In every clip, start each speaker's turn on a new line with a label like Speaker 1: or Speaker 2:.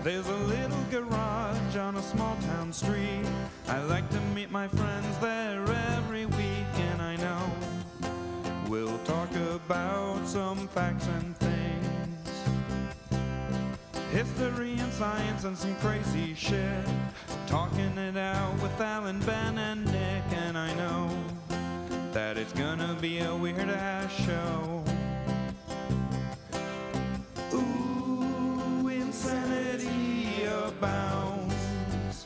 Speaker 1: There's a little garage on a small town street. I like to meet my friends there every week, and I know we'll talk about some facts and things, history and science and some crazy shit. Talking it out with Alan, Ben, and Nick, and I know that it's gonna be a weird-ass show. Ooh, insanity abounds.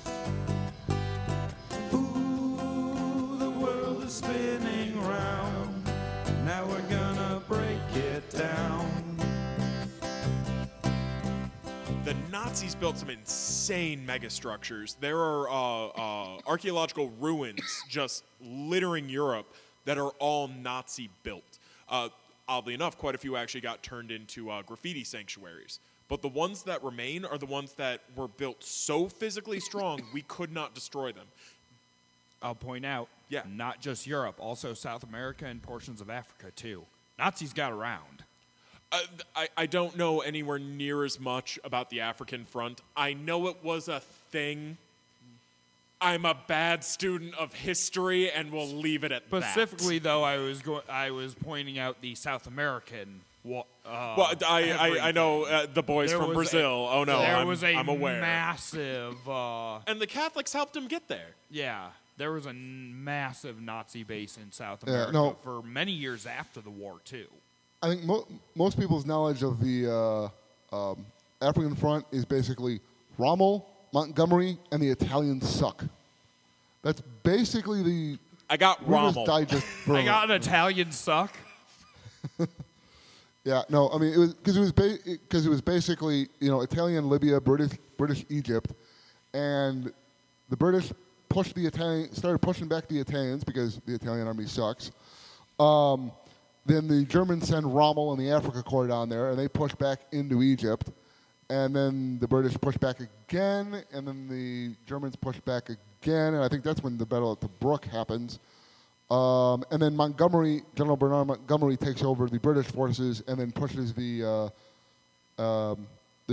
Speaker 1: Ooh, the world is spinning round. Now we're gonna break it down.
Speaker 2: The Nazis built some insane megastructures. There are archaeological ruins just littering Europe that are all Nazi built. Oddly enough, quite a few actually got turned into graffiti sanctuaries. But the ones that remain are the ones that were built so physically strong we could not destroy them.
Speaker 3: I'll point out, not just Europe, also South America and portions of Africa too. Nazis got around.
Speaker 2: I don't know anywhere near as much about the African front. I know it was a thing. I'm a bad student of history, and we'll leave it at
Speaker 3: Specifically, though, I was pointing out the South American.
Speaker 2: I know the boys from Brazil. I'm aware.
Speaker 3: Massive.
Speaker 2: And the Catholics helped him get there.
Speaker 3: Yeah, there was a massive Nazi base in South America for many years after the war too.
Speaker 4: I think most people's knowledge of the African front is basically Rommel, Montgomery, and the Italians suck. That's basically the.
Speaker 2: I got Rommel.
Speaker 3: I got an Italian suck.
Speaker 4: Yeah, no, I mean it was because it was basically Italian Libya, British Egypt, and the British started pushing back the Italians because the Italian army sucks. Then the Germans send Rommel and the Africa Corps down there, and they push back into Egypt. And then the British push back again, and then the Germans push back again, and I think that's when the Battle at the Brook happens. And then General Bernard Montgomery takes over the British forces and then pushes the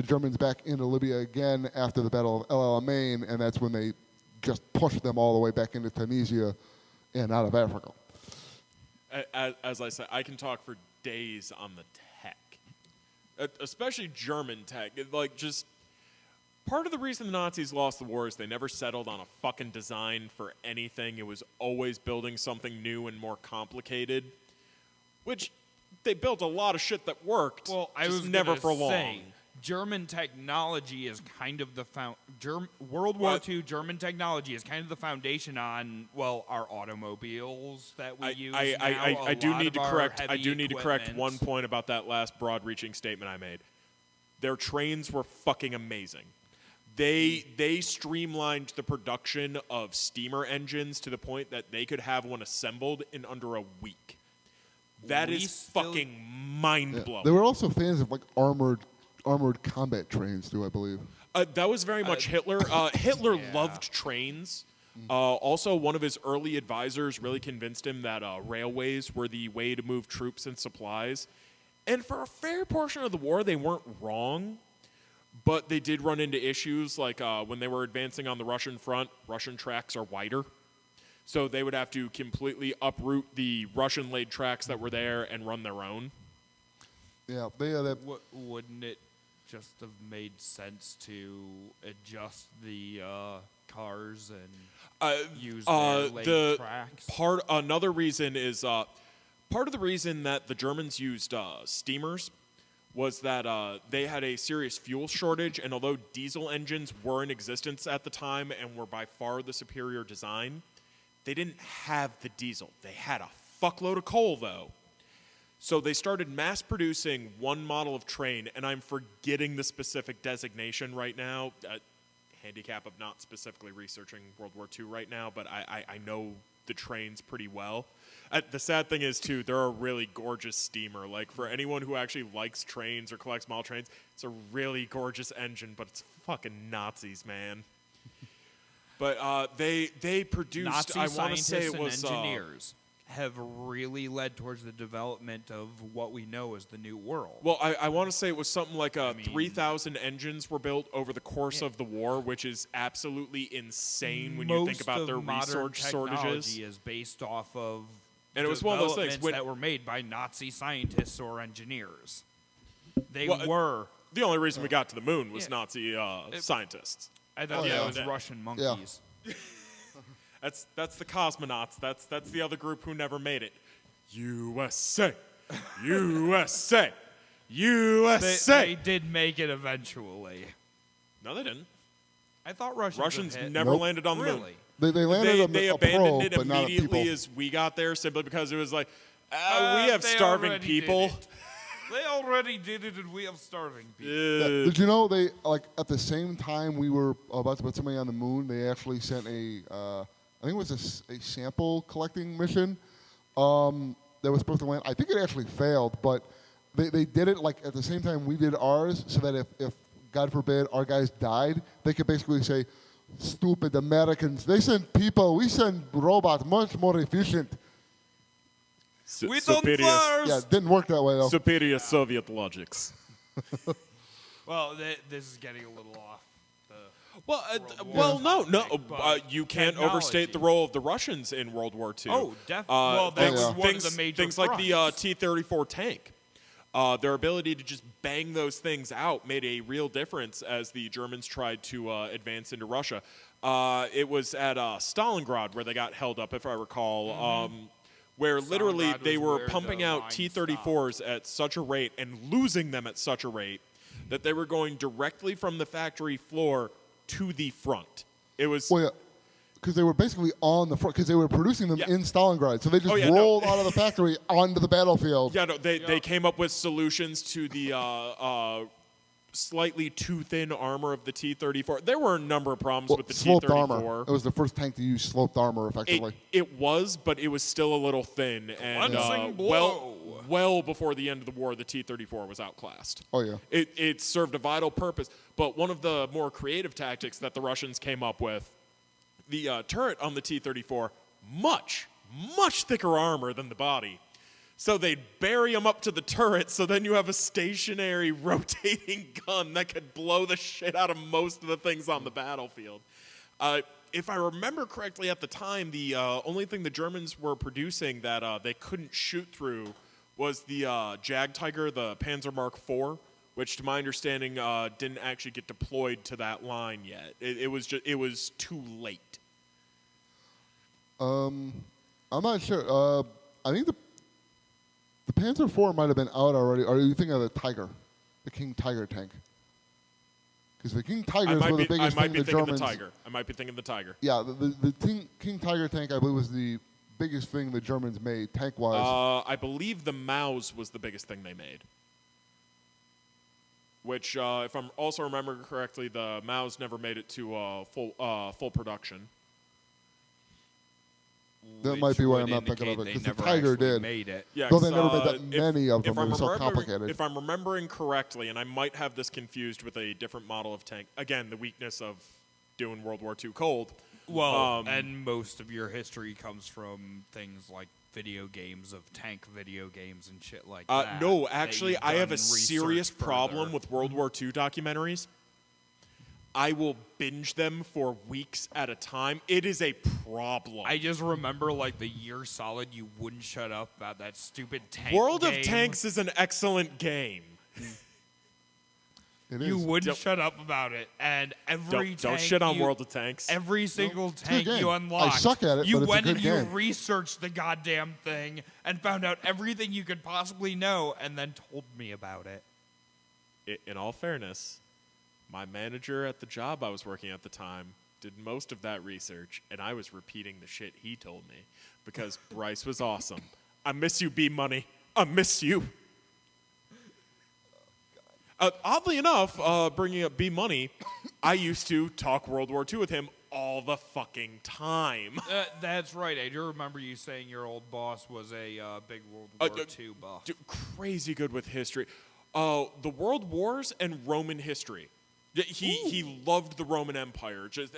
Speaker 4: Germans back into Libya again after the Battle of El Alamein, and that's when they just push them all the way back into Tunisia and out of Africa.
Speaker 2: As I said, I can talk for days on the tech, especially German tech. Just part of the reason the Nazis lost the war is they never settled on a fucking design for anything. It was always building something new and more complicated, which they built a lot of shit that worked.
Speaker 3: Well, I was
Speaker 2: never for long.
Speaker 3: German technology is kind of the World War II German technology is kind of the foundation on our automobiles that we use.
Speaker 2: I do need to correct one point about that last broad-reaching statement I made. Their trains were fucking amazing. They streamlined the production of steamer engines to the point that they could have one assembled in under a week. That is fucking mind-blowing.
Speaker 4: They were also fans of armored combat trains too, I believe.
Speaker 2: That was very much Hitler. Hitler loved trains. Also, one of his early advisors really convinced him that railways were the way to move troops and supplies. And for a fair portion of the war, they weren't wrong. But they did run into issues like when they were advancing on the Russian front, Russian tracks are wider. So they would have to completely uproot the Russian-laid tracks that were there and run their own.
Speaker 4: Yeah,
Speaker 3: wouldn't it just have made sense to adjust the cars and use their laid tracks?
Speaker 2: Another reason is part of the reason that the Germans used steamers was that they had a serious fuel shortage, and although diesel engines were in existence at the time and were by far the superior design, they didn't have the diesel. They had a fuckload of coal, though. So they started mass producing one model of train, and I'm forgetting the specific designation right now. Handicap of not specifically researching World War II right now, but I know the trains pretty well. The sad thing is, too, they're a really gorgeous steamer. For anyone who actually likes trains or collects model trains, it's a really gorgeous engine, but it's fucking Nazis, man. But they produced,
Speaker 3: Nazi
Speaker 2: I want to say it was
Speaker 3: engineers. have really led towards the development of what we know as the New World.
Speaker 2: Well, I want to say it was something like 3,000 engines were built over the course of the war, which is absolutely insane when you think about their resource shortages.
Speaker 3: Technology is based off of
Speaker 2: and it was one of those things
Speaker 3: that were made by Nazi scientists or engineers. They were.
Speaker 2: The only reason we got to the moon was Nazi scientists.
Speaker 3: I thought that was Russian monkeys.
Speaker 2: Yeah. That's the cosmonauts. That's the other group who never made it. USA, USA, USA.
Speaker 3: They did make it eventually.
Speaker 2: No, they didn't.
Speaker 3: I thought Russians
Speaker 2: never landed on the moon.
Speaker 4: They landed
Speaker 2: they
Speaker 4: a
Speaker 2: abandoned
Speaker 4: probe,
Speaker 2: it
Speaker 4: but not
Speaker 2: immediately
Speaker 4: a
Speaker 2: as we got there, simply because it was like, we have starving people.
Speaker 3: They already did it, and we have starving people.
Speaker 4: Did you know they at the same time we were about to put somebody on the moon, they actually sent I think it was a sample collecting mission that was supposed to land. I think it actually failed, but they did it at the same time we did ours, so that if God forbid our guys died, they could basically say, "Stupid Americans! They send people, we send robots, much more efficient."
Speaker 3: We don't first.
Speaker 4: Yeah, it didn't work that way though.
Speaker 2: Superior Soviet logics.
Speaker 3: Well, this is getting a little off.
Speaker 2: No. You can't overstate the role of the Russians in World War II.
Speaker 3: Oh, definitely. Well, that was one of the major
Speaker 2: things like the T-34 tank. Their ability to just bang those things out made a real difference as the Germans tried to advance into Russia. It was at Stalingrad where they got held up, if I recall. Where literally they were pumping out T-34s at such a rate and losing them at such a rate that they were going directly from the factory floor to the front. It was...
Speaker 4: Well, yeah, because they were basically on the front, because they were producing them in Stalingrad. So they just rolled out of the factory onto the battlefield.
Speaker 2: Yeah, no, they came up with solutions to the slightly too thin armor of the T-34. There were a number of problems with the
Speaker 4: sloped
Speaker 2: T-34.
Speaker 4: Armor. It was the first tank to use sloped armor effectively.
Speaker 2: It was, but it was still a little thin. And well before the end of the war, the T-34 was outclassed.
Speaker 4: Oh, yeah.
Speaker 2: It served a vital purpose. But one of the more creative tactics that the Russians came up with, the turret on the T-34, much thicker armor than the body. So they'd bury them up to the turret, so then you have a stationary rotating gun that could blow the shit out of most of the things on the battlefield. If I remember correctly at the time, the only thing the Germans were producing that they couldn't shoot through was the Jag Tiger, the Panzer Mark IV, which to my understanding didn't actually get deployed to that line yet. It was too late.
Speaker 4: I'm not sure. I think the Panzer IV might have been out already. Or are you thinking of the Tiger, the King Tiger tank? Because the King Tigers were the biggest thing the Germans...
Speaker 2: I might be thinking the Tiger.
Speaker 4: Yeah, the King Tiger tank, I believe, was the biggest thing the Germans made, tank-wise.
Speaker 2: I believe the Maus was the biggest thing they made. Which, if I'm also remembering correctly, the Maus never made it to full production.
Speaker 4: That might be why I'm not thinking of it, because the Tiger did.
Speaker 3: Made it.
Speaker 2: Yeah,
Speaker 4: though they never made that many of them. It was so complicated.
Speaker 2: If I'm remembering correctly, and I might have this confused with a different model of tank, again, the weakness of doing World War II cold.
Speaker 3: Well, and most of your history comes from things like video games of tank video games and shit like that.
Speaker 2: No, actually, I have a serious problem with World War II documentaries. I will binge them for weeks at a time. It is a problem.
Speaker 3: I just remember, like, the year solid, you wouldn't shut up about that stupid tank
Speaker 2: World
Speaker 3: game.
Speaker 2: of Tanks is an excellent game.
Speaker 3: You wouldn't shut up about it, and
Speaker 2: don't shit on World of Tanks.
Speaker 3: Every single tank you unlocked,
Speaker 4: I suck at it,
Speaker 3: you
Speaker 4: but it's
Speaker 3: went
Speaker 4: a good
Speaker 3: and
Speaker 4: game.
Speaker 3: you researched the goddamn thing and found out everything you could possibly know, and then told me about it.
Speaker 2: In all fairness, my manager at the job I was working at the time did most of that research, and I was repeating the shit he told me because Bryce was awesome. I miss you, B-Money. I miss you. Oddly enough, bringing up B-Money, I used to talk World War II with him all the fucking time.
Speaker 3: That's right. I do remember you saying your old boss was a big World War II buff.
Speaker 2: Crazy good with history. The World Wars and Roman history. He loved the Roman Empire. Just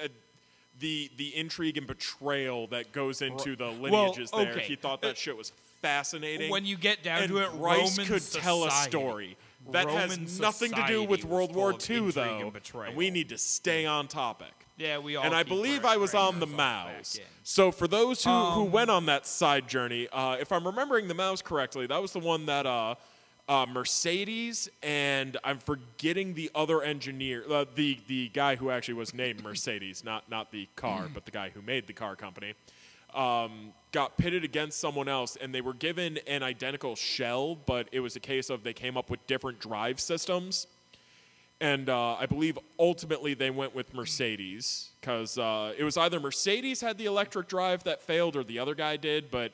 Speaker 2: the intrigue and betrayal that goes into the lineages there.
Speaker 3: okay.
Speaker 2: He thought that shit was fascinating.
Speaker 3: When you get down to it,
Speaker 2: Bryce
Speaker 3: Roman
Speaker 2: could tell a
Speaker 3: society-
Speaker 2: story. That
Speaker 3: Roman
Speaker 2: has nothing to do with
Speaker 3: society was
Speaker 2: World War
Speaker 3: full of
Speaker 2: II,
Speaker 3: intrigue
Speaker 2: though.
Speaker 3: and betrayal.
Speaker 2: And we need to stay on topic.
Speaker 3: Yeah, we all.
Speaker 2: And I
Speaker 3: keep
Speaker 2: believe
Speaker 3: our
Speaker 2: I was on the
Speaker 3: strangers back
Speaker 2: mouse.
Speaker 3: in.
Speaker 2: So for those who went on that side journey, if I'm remembering the mouse correctly, that was the one that Mercedes and I'm forgetting the other engineer, the guy who actually was named Mercedes, not the car, but the guy who made the car company, got pitted against someone else, and they were given an identical shell, but it was a case of they came up with different drive systems. And I believe ultimately they went with Mercedes because it was either Mercedes had the electric drive that failed or the other guy did, but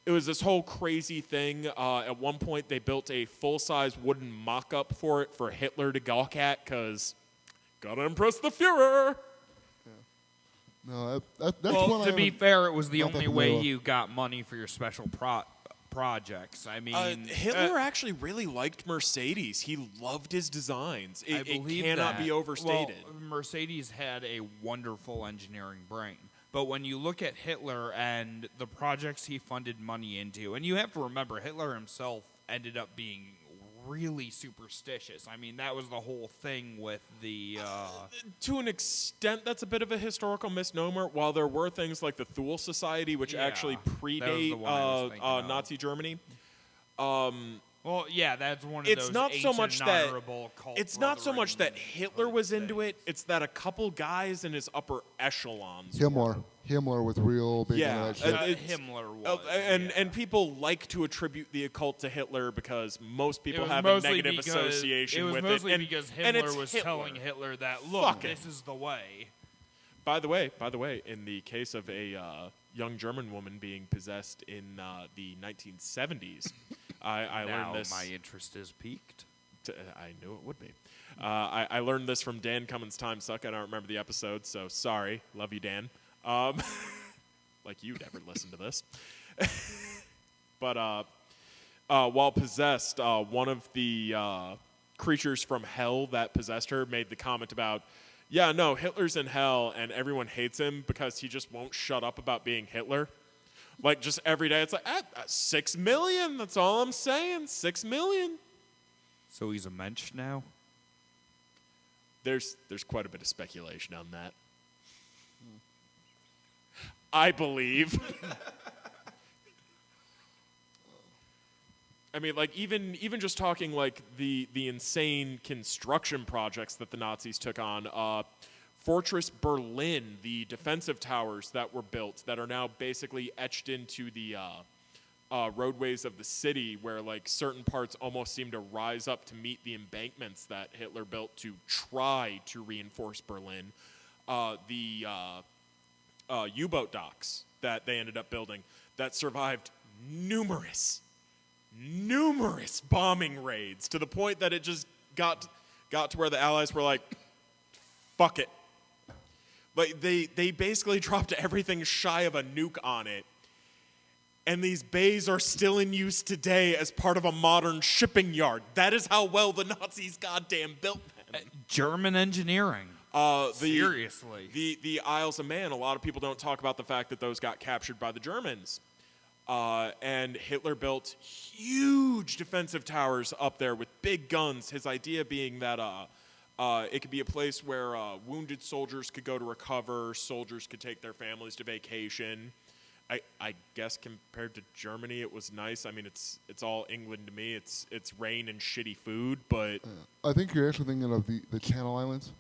Speaker 2: it was this whole crazy thing. At one point, they built a full-size wooden mock-up for it for Hitler to gawk at because gotta impress the Fuhrer.
Speaker 4: No, that's
Speaker 3: Well,
Speaker 4: one I
Speaker 3: to be
Speaker 4: haven't-
Speaker 3: fair, it was the
Speaker 4: not that
Speaker 3: only way
Speaker 4: familiar with.
Speaker 3: you got money for your special projects. I mean,
Speaker 2: Hitler actually really liked Mercedes. He loved his designs.
Speaker 3: I
Speaker 2: It
Speaker 3: believe
Speaker 2: cannot
Speaker 3: that.
Speaker 2: be overstated.
Speaker 3: Well, Mercedes had a wonderful engineering brain. But when you look at Hitler and the projects he funded money into, and you have to remember, Hitler himself ended up being really superstitious. I mean, that was the whole thing with the...
Speaker 2: To an extent, that's a bit of a historical misnomer. While there were things like the Thule Society, which
Speaker 3: Yeah,
Speaker 2: actually
Speaker 3: that was the
Speaker 2: predate
Speaker 3: one I was thinking of.
Speaker 2: Nazi Germany.
Speaker 3: Well, yeah, that's one of
Speaker 2: It's
Speaker 3: those
Speaker 2: not so
Speaker 3: ancient,
Speaker 2: much that
Speaker 3: honorable cult
Speaker 2: it's not so much that
Speaker 3: brethren
Speaker 2: Hitler was into
Speaker 3: things.
Speaker 2: it. It's that a couple guys in his upper echelons.
Speaker 4: Himmler was real big
Speaker 2: Yeah,
Speaker 4: into that shit.
Speaker 3: Himmler was.
Speaker 2: And people like to attribute the occult to Hitler because most people
Speaker 3: It was
Speaker 2: have a
Speaker 3: mostly
Speaker 2: negative
Speaker 3: because-
Speaker 2: association with
Speaker 3: It was mostly
Speaker 2: it.
Speaker 3: because
Speaker 2: and it's
Speaker 3: Himmler was
Speaker 2: Hitler.
Speaker 3: telling Hitler that, look,
Speaker 2: Fuck it.
Speaker 3: this is the way.
Speaker 2: By the way, in the case of a young German woman being possessed in the 1970s, I
Speaker 3: Now
Speaker 2: learned this.
Speaker 3: my interest is piqued.
Speaker 2: I knew it would be. I learned this from Dan Cummins' Time Suck. I don't remember the episode, so sorry. Love you, Dan. Like you'd ever listen to this. But while possessed, one of the creatures from hell that possessed her made the comment about, yeah, no, Hitler's in hell, and everyone hates him because he just won't shut up about being Hitler. Like, just every day, it's like, 6 million, that's all I'm saying, 6 million.
Speaker 3: So he's a mensch now?
Speaker 2: There's quite a bit of speculation on that. I believe. I mean, like, even just talking, like, the insane construction projects that the Nazis took on, Fortress Berlin, the defensive towers that were built that are now basically etched into the roadways of the city, where, like, certain parts almost seem to rise up to meet the embankments that Hitler built to try to reinforce Berlin. The U-boat docks that they ended up building that survived numerous bombing raids to the point that it just got to where the Allies were like, fuck it. Like, they basically dropped everything shy of a nuke on it. And these bays are still in use today as part of a modern shipping yard. That is how well the Nazis goddamn built them.
Speaker 3: German engineering. Seriously.
Speaker 2: The Isles of Man, a lot of people don't talk about the fact that those got captured by the Germans. And Hitler built huge defensive towers up there with big guns. His idea being that it could be a place where wounded soldiers could go to recover, soldiers could take their families to vacation. I guess compared to Germany, it was nice. I mean, it's all England to me. It's rain and shitty food, but
Speaker 4: I think you're actually thinking of the Channel Islands.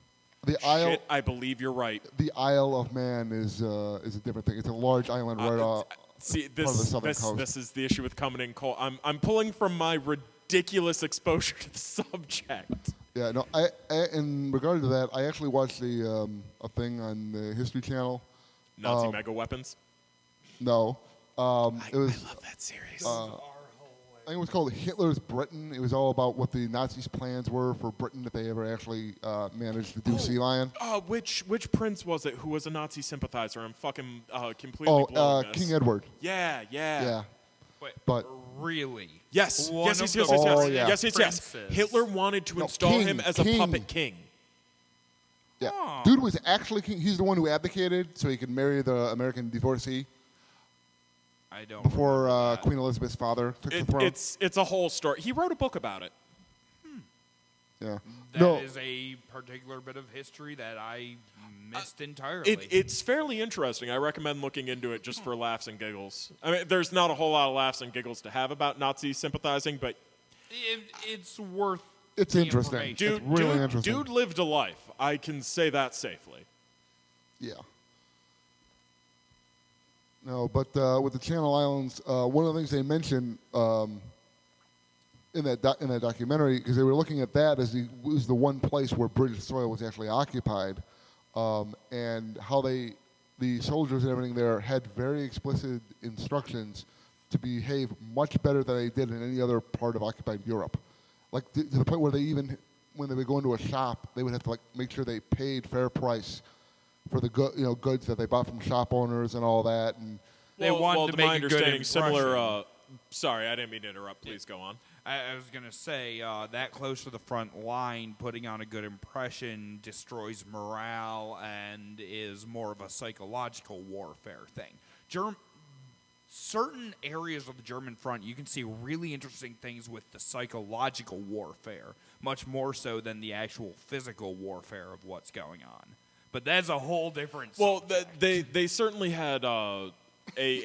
Speaker 4: The Isle,
Speaker 2: shit, I believe you're right.
Speaker 4: the Isle of Man is a different thing. It's a large island right off.
Speaker 2: See,
Speaker 4: part of the southern coast.
Speaker 2: this is the issue with coming in cold. I'm pulling from my ridiculous exposure to the subject.
Speaker 4: Yeah, no. I in regard to that, I actually watched a thing on the History Channel.
Speaker 2: Nazi mega weapons.
Speaker 4: No, it was.
Speaker 2: I love that series.
Speaker 4: I think it was called Hitler's Britain. It was all about what the Nazis' plans were for Britain if they ever actually managed to do Sea Lion.
Speaker 2: Which prince was it who was a Nazi sympathizer? I'm fucking completely blowing this.
Speaker 4: King Edward.
Speaker 2: Yeah.
Speaker 4: Yeah.
Speaker 3: Wait,
Speaker 4: But
Speaker 3: really?
Speaker 2: Yes.
Speaker 3: One
Speaker 2: Yes.
Speaker 3: of
Speaker 2: Yes.
Speaker 3: the
Speaker 2: Yes. Yes.
Speaker 4: Oh,
Speaker 2: Yes.
Speaker 4: yeah.
Speaker 2: Yes. Yes. Yes.
Speaker 3: princes.
Speaker 2: Hitler wanted to
Speaker 4: No,
Speaker 2: install
Speaker 4: king,
Speaker 2: him as a
Speaker 4: king.
Speaker 2: puppet king.
Speaker 4: yeah. Dude was actually king. He's the one who advocated so he could marry the American divorcee
Speaker 3: I don't
Speaker 4: before
Speaker 3: remember that.
Speaker 4: Queen Elizabeth's father took the throne.
Speaker 2: It's a whole story. He wrote a book about it.
Speaker 4: Yeah.
Speaker 3: That is a particular bit of history that I missed entirely.
Speaker 2: It's fairly interesting. I recommend looking into it just for laughs and giggles. I mean, there's not a whole lot of laughs and giggles to have about Nazi sympathizing, but
Speaker 3: it's worth.
Speaker 4: It's
Speaker 3: the
Speaker 4: interesting.
Speaker 3: information.
Speaker 4: It's really interesting.
Speaker 2: Dude lived a life. I can say that safely.
Speaker 4: Yeah. No, but with the Channel Islands, one of the things they mentioned in that documentary, because they were looking at that as was the one place where British soil was actually occupied, and how the soldiers and everything there had very explicit instructions to behave much better than they did in any other part of occupied Europe. Like to the point where they even, when they would go into a shop, they would have to like make sure they paid fair price for the goods that they bought from shop owners and all that. And
Speaker 3: They wanted to make
Speaker 2: my
Speaker 3: a good
Speaker 2: understanding, similar.
Speaker 3: impression.
Speaker 2: Sorry, I didn't mean to interrupt. Please go on.
Speaker 3: I was going to say, that close to the front line, putting on a good impression destroys morale and is more of a psychological warfare thing. Certain areas of the German front, you can see really interesting things with the psychological warfare, much more so than the actual physical warfare of what's going on. But that's a whole different subject.
Speaker 2: They certainly had a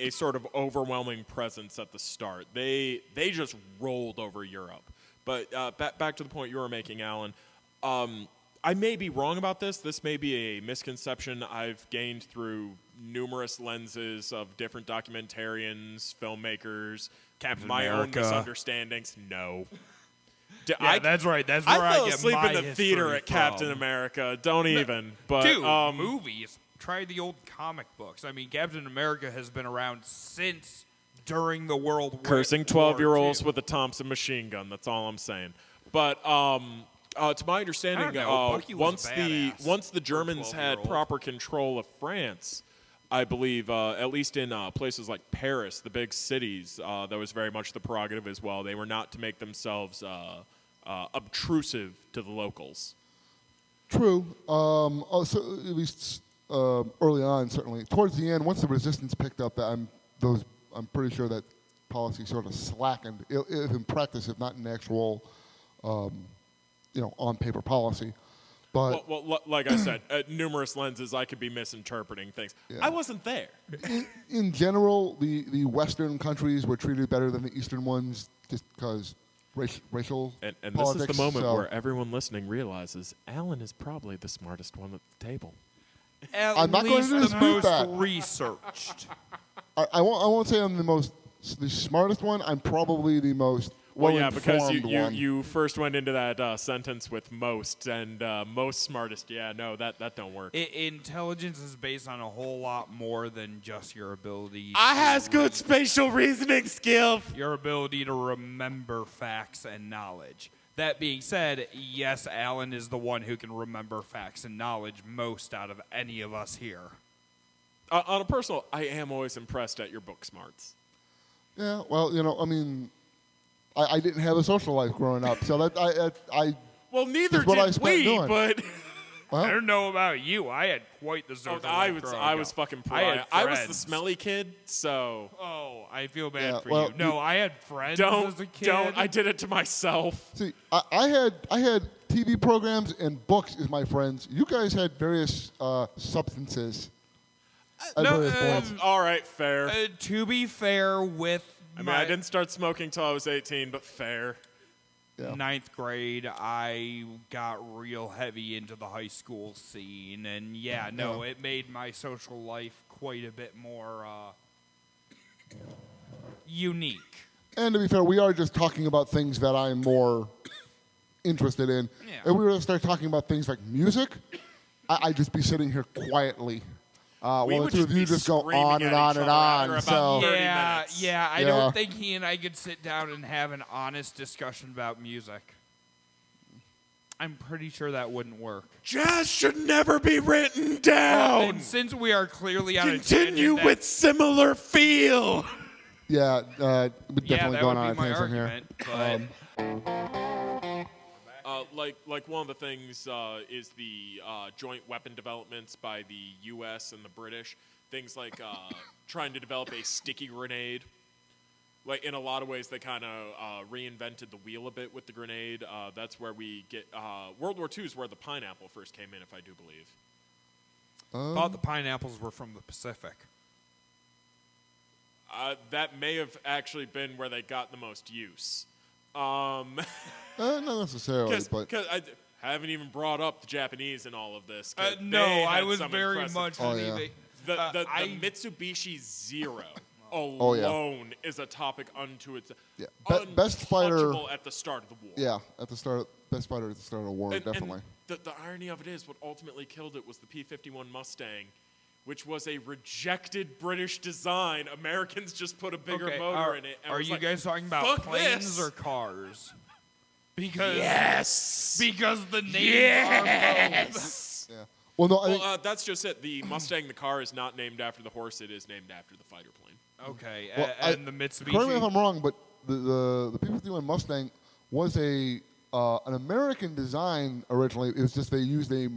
Speaker 2: sort of overwhelming presence at the start. They just rolled over Europe. But back to the point you were making, Alan. I may be wrong about this. This may be a misconception I've gained through numerous lenses of different documentarians, filmmakers,
Speaker 3: Captain
Speaker 2: my
Speaker 3: America.
Speaker 2: own misunderstandings. No.
Speaker 3: Yeah, that's right. That's where
Speaker 2: I fell
Speaker 3: get
Speaker 2: asleep
Speaker 3: my
Speaker 2: in the theater
Speaker 3: history
Speaker 2: at Captain
Speaker 3: from.
Speaker 2: America. Don't even. But
Speaker 3: Dude, movies. Try the old comic books. I mean, Captain America has been around since during the World War
Speaker 2: cursing
Speaker 3: War
Speaker 2: 12-year-olds
Speaker 3: II.
Speaker 2: with a Thompson machine gun. That's all I'm saying. But to my understanding,
Speaker 3: I don't know. Bucky was a badass
Speaker 2: once the
Speaker 3: for a
Speaker 2: Germans had
Speaker 3: 12-year-old.
Speaker 2: proper control of France, I believe, at least in places like Paris, the big cities, that was very much the prerogative as well. They were not to make themselves obtrusive to the locals.
Speaker 4: True. Also, at least early on, certainly. Towards the end, once the resistance picked up, I'm pretty sure that policy sort of slackened, if in practice, if not in actual, on paper policy. But
Speaker 2: Well, like I said, numerous lenses, I could be misinterpreting things.
Speaker 4: Yeah.
Speaker 2: I wasn't there.
Speaker 4: in general, the Western countries were treated better than the Eastern ones, just because racial
Speaker 2: And
Speaker 4: politics.
Speaker 2: this is the moment
Speaker 4: so
Speaker 2: where everyone listening realizes Alan is probably the smartest one at the table.
Speaker 3: At
Speaker 4: I'm not going
Speaker 3: least
Speaker 4: to
Speaker 3: the
Speaker 4: dispute
Speaker 3: most
Speaker 4: that.
Speaker 3: researched.
Speaker 4: I won't say I'm the smartest one. I'm probably the most
Speaker 2: Well, yeah, because
Speaker 4: well-informed one.
Speaker 2: you first went into that sentence with most, and most smartest. Yeah, no, that don't work.
Speaker 3: Intelligence is based on a whole lot more than just your ability.
Speaker 2: I
Speaker 3: to
Speaker 2: has good spatial reasoning skill.
Speaker 3: Your ability to remember facts and knowledge. That being said, yes, Alan is the one who can remember facts and knowledge most out of any of us here.
Speaker 2: On a personal, I am always impressed at your book smarts.
Speaker 4: Yeah, well, I mean, I didn't have a social life growing up, so I
Speaker 2: Well, neither
Speaker 4: That's what I
Speaker 2: did
Speaker 4: spent
Speaker 2: we,
Speaker 4: doing.
Speaker 2: but
Speaker 4: well,
Speaker 3: I don't know about you. I had quite the social
Speaker 2: I
Speaker 3: life
Speaker 2: was
Speaker 3: growing
Speaker 2: was
Speaker 3: up.
Speaker 2: fucking
Speaker 3: I had
Speaker 2: I was the
Speaker 3: friends.
Speaker 2: smelly kid, so
Speaker 3: Oh, I feel bad
Speaker 4: Yeah,
Speaker 3: for
Speaker 4: well,
Speaker 3: you. No, I had friends
Speaker 2: don't
Speaker 3: as a kid.
Speaker 2: don't. I did it to myself.
Speaker 4: see, I had TV programs and books as my friends. You guys had various substances at
Speaker 3: no,
Speaker 4: various points.
Speaker 2: All right, fair.
Speaker 3: To be fair, with
Speaker 2: I mean,
Speaker 3: my
Speaker 2: I didn't start smoking till I was 18, but fair.
Speaker 4: Yeah.
Speaker 3: ninth grade, I got real heavy into the high school scene, and it made my social life quite a bit more unique.
Speaker 4: And to be fair, we are just talking about things that I'm more interested in.
Speaker 3: Yeah.
Speaker 4: If we were to start talking about things like music, I'd just be sitting here quietly. While the
Speaker 2: would
Speaker 4: two of
Speaker 2: just
Speaker 4: you
Speaker 2: be
Speaker 4: just go
Speaker 2: screaming
Speaker 4: on
Speaker 2: at
Speaker 4: and on
Speaker 2: each
Speaker 4: and
Speaker 2: other
Speaker 4: on.
Speaker 2: after
Speaker 4: So
Speaker 2: about 30
Speaker 3: Yeah,
Speaker 2: minutes.
Speaker 3: I
Speaker 4: Yeah.
Speaker 3: don't think he and I could sit down and have an honest discussion about music. I'm pretty sure that wouldn't work.
Speaker 2: Jazz should never be written down.
Speaker 3: And since we are clearly on
Speaker 2: Continue
Speaker 3: a tangent,
Speaker 2: with similar feel.
Speaker 4: yeah, we're definitely
Speaker 3: that
Speaker 4: going
Speaker 3: would
Speaker 4: on
Speaker 3: be
Speaker 4: a
Speaker 3: my
Speaker 4: tangent
Speaker 3: argument.
Speaker 4: here.
Speaker 3: But
Speaker 2: like one of the things is the joint weapon developments by the U.S. and the British. Things like trying to develop a sticky grenade. Like, in a lot of ways, they kind of reinvented the wheel a bit with the grenade. That's where we get... World War II is where the pineapple first came in, if I do believe.
Speaker 3: Thought the pineapples were from the Pacific.
Speaker 2: That may have actually been where they got the most use.
Speaker 4: Not necessarily, but...
Speaker 2: Because I haven't even brought up the Japanese in all of this.
Speaker 3: No, I was very much...
Speaker 2: The Mitsubishi Zero
Speaker 4: Oh, yeah.
Speaker 2: alone is a topic unto itself.
Speaker 4: Yeah. Best fighter
Speaker 2: at the start of the war.
Speaker 4: Yeah, best fighter at the start of the war, definitely.
Speaker 2: And the irony of it is, what ultimately killed it was the P-51 Mustang, which was a rejected British design. Americans just put a bigger motor in it. And
Speaker 3: are you
Speaker 2: like,
Speaker 3: guys talking about planes or cars? Because the names are both.
Speaker 4: Yeah. Well, no,
Speaker 2: that's just it. The Mustang, the car, is not named after the horse. It is named after the fighter plane.
Speaker 3: Okay,
Speaker 4: well,
Speaker 3: and the Mitsubishi.
Speaker 4: Correct me if I'm wrong, but the P-51 Mustang was an American design originally. It was just they used a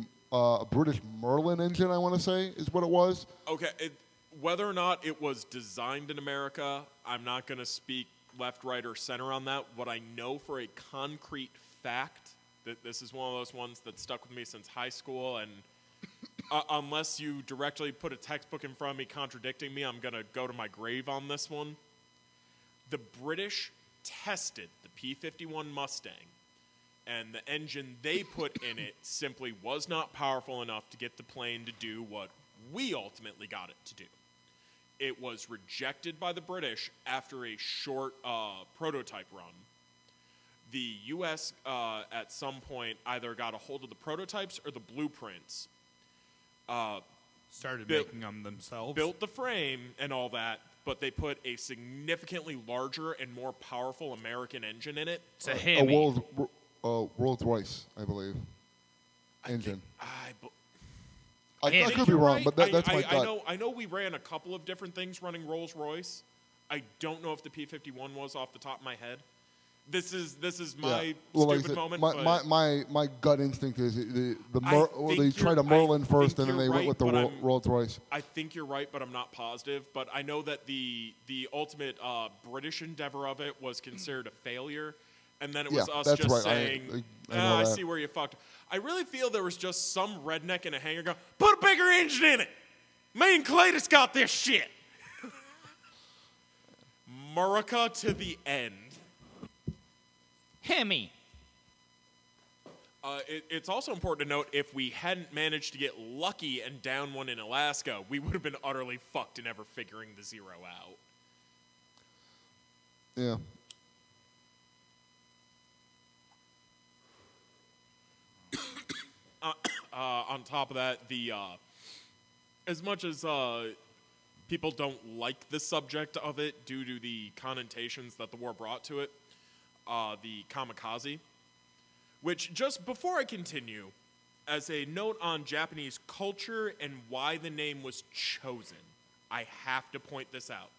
Speaker 4: British Merlin engine, I want to say, is what it was.
Speaker 2: Okay, whether or not it was designed in America, I'm not going to speak left, right, or center on that. What I know for a concrete fact, that this is one of those ones that stuck with me since high school, and unless you directly put a textbook in front of me contradicting me, I'm going to go to my grave on this one. The British tested the P-51 Mustang, and the engine they put in it simply was not powerful enough to get the plane to do what we ultimately got it to do. It was rejected by the British after a short prototype run. The U.S. At some point either got a hold of the prototypes or the blueprints.
Speaker 3: Started making them themselves.
Speaker 2: Built the frame and all that, but they put a significantly larger and more powerful American engine in it.
Speaker 3: It's a Hemi.
Speaker 4: Rolls-Royce, I believe, engine.
Speaker 2: I
Speaker 4: could be wrong, but that's my gut.
Speaker 2: I know we ran a couple of different things running Rolls-Royce. I don't know if the P-51 was off the top of my head. This is my stupid moment.
Speaker 4: My gut instinct is they tried a Merlin first, and then they went with the Rolls-Royce.
Speaker 2: I think you're right, but I'm not positive. But I know that the ultimate British endeavor of it was considered a failure, and then it was us just saying, I see where you fucked. I really feel there was just some redneck in a hangar going, put a bigger engine in it. Me and Cletus got this shit. America to the end.
Speaker 3: Hemi.
Speaker 2: It's also important to note, if we hadn't managed to get lucky and down one in Alaska, we would have been utterly fucked in ever figuring the Zero out.
Speaker 4: Yeah.
Speaker 2: On top of that, as much as people don't like the subject of it due to the connotations that the war brought to it, the kamikaze, which, just before I continue, as a note on Japanese culture and why the name was chosen, I have to point this out.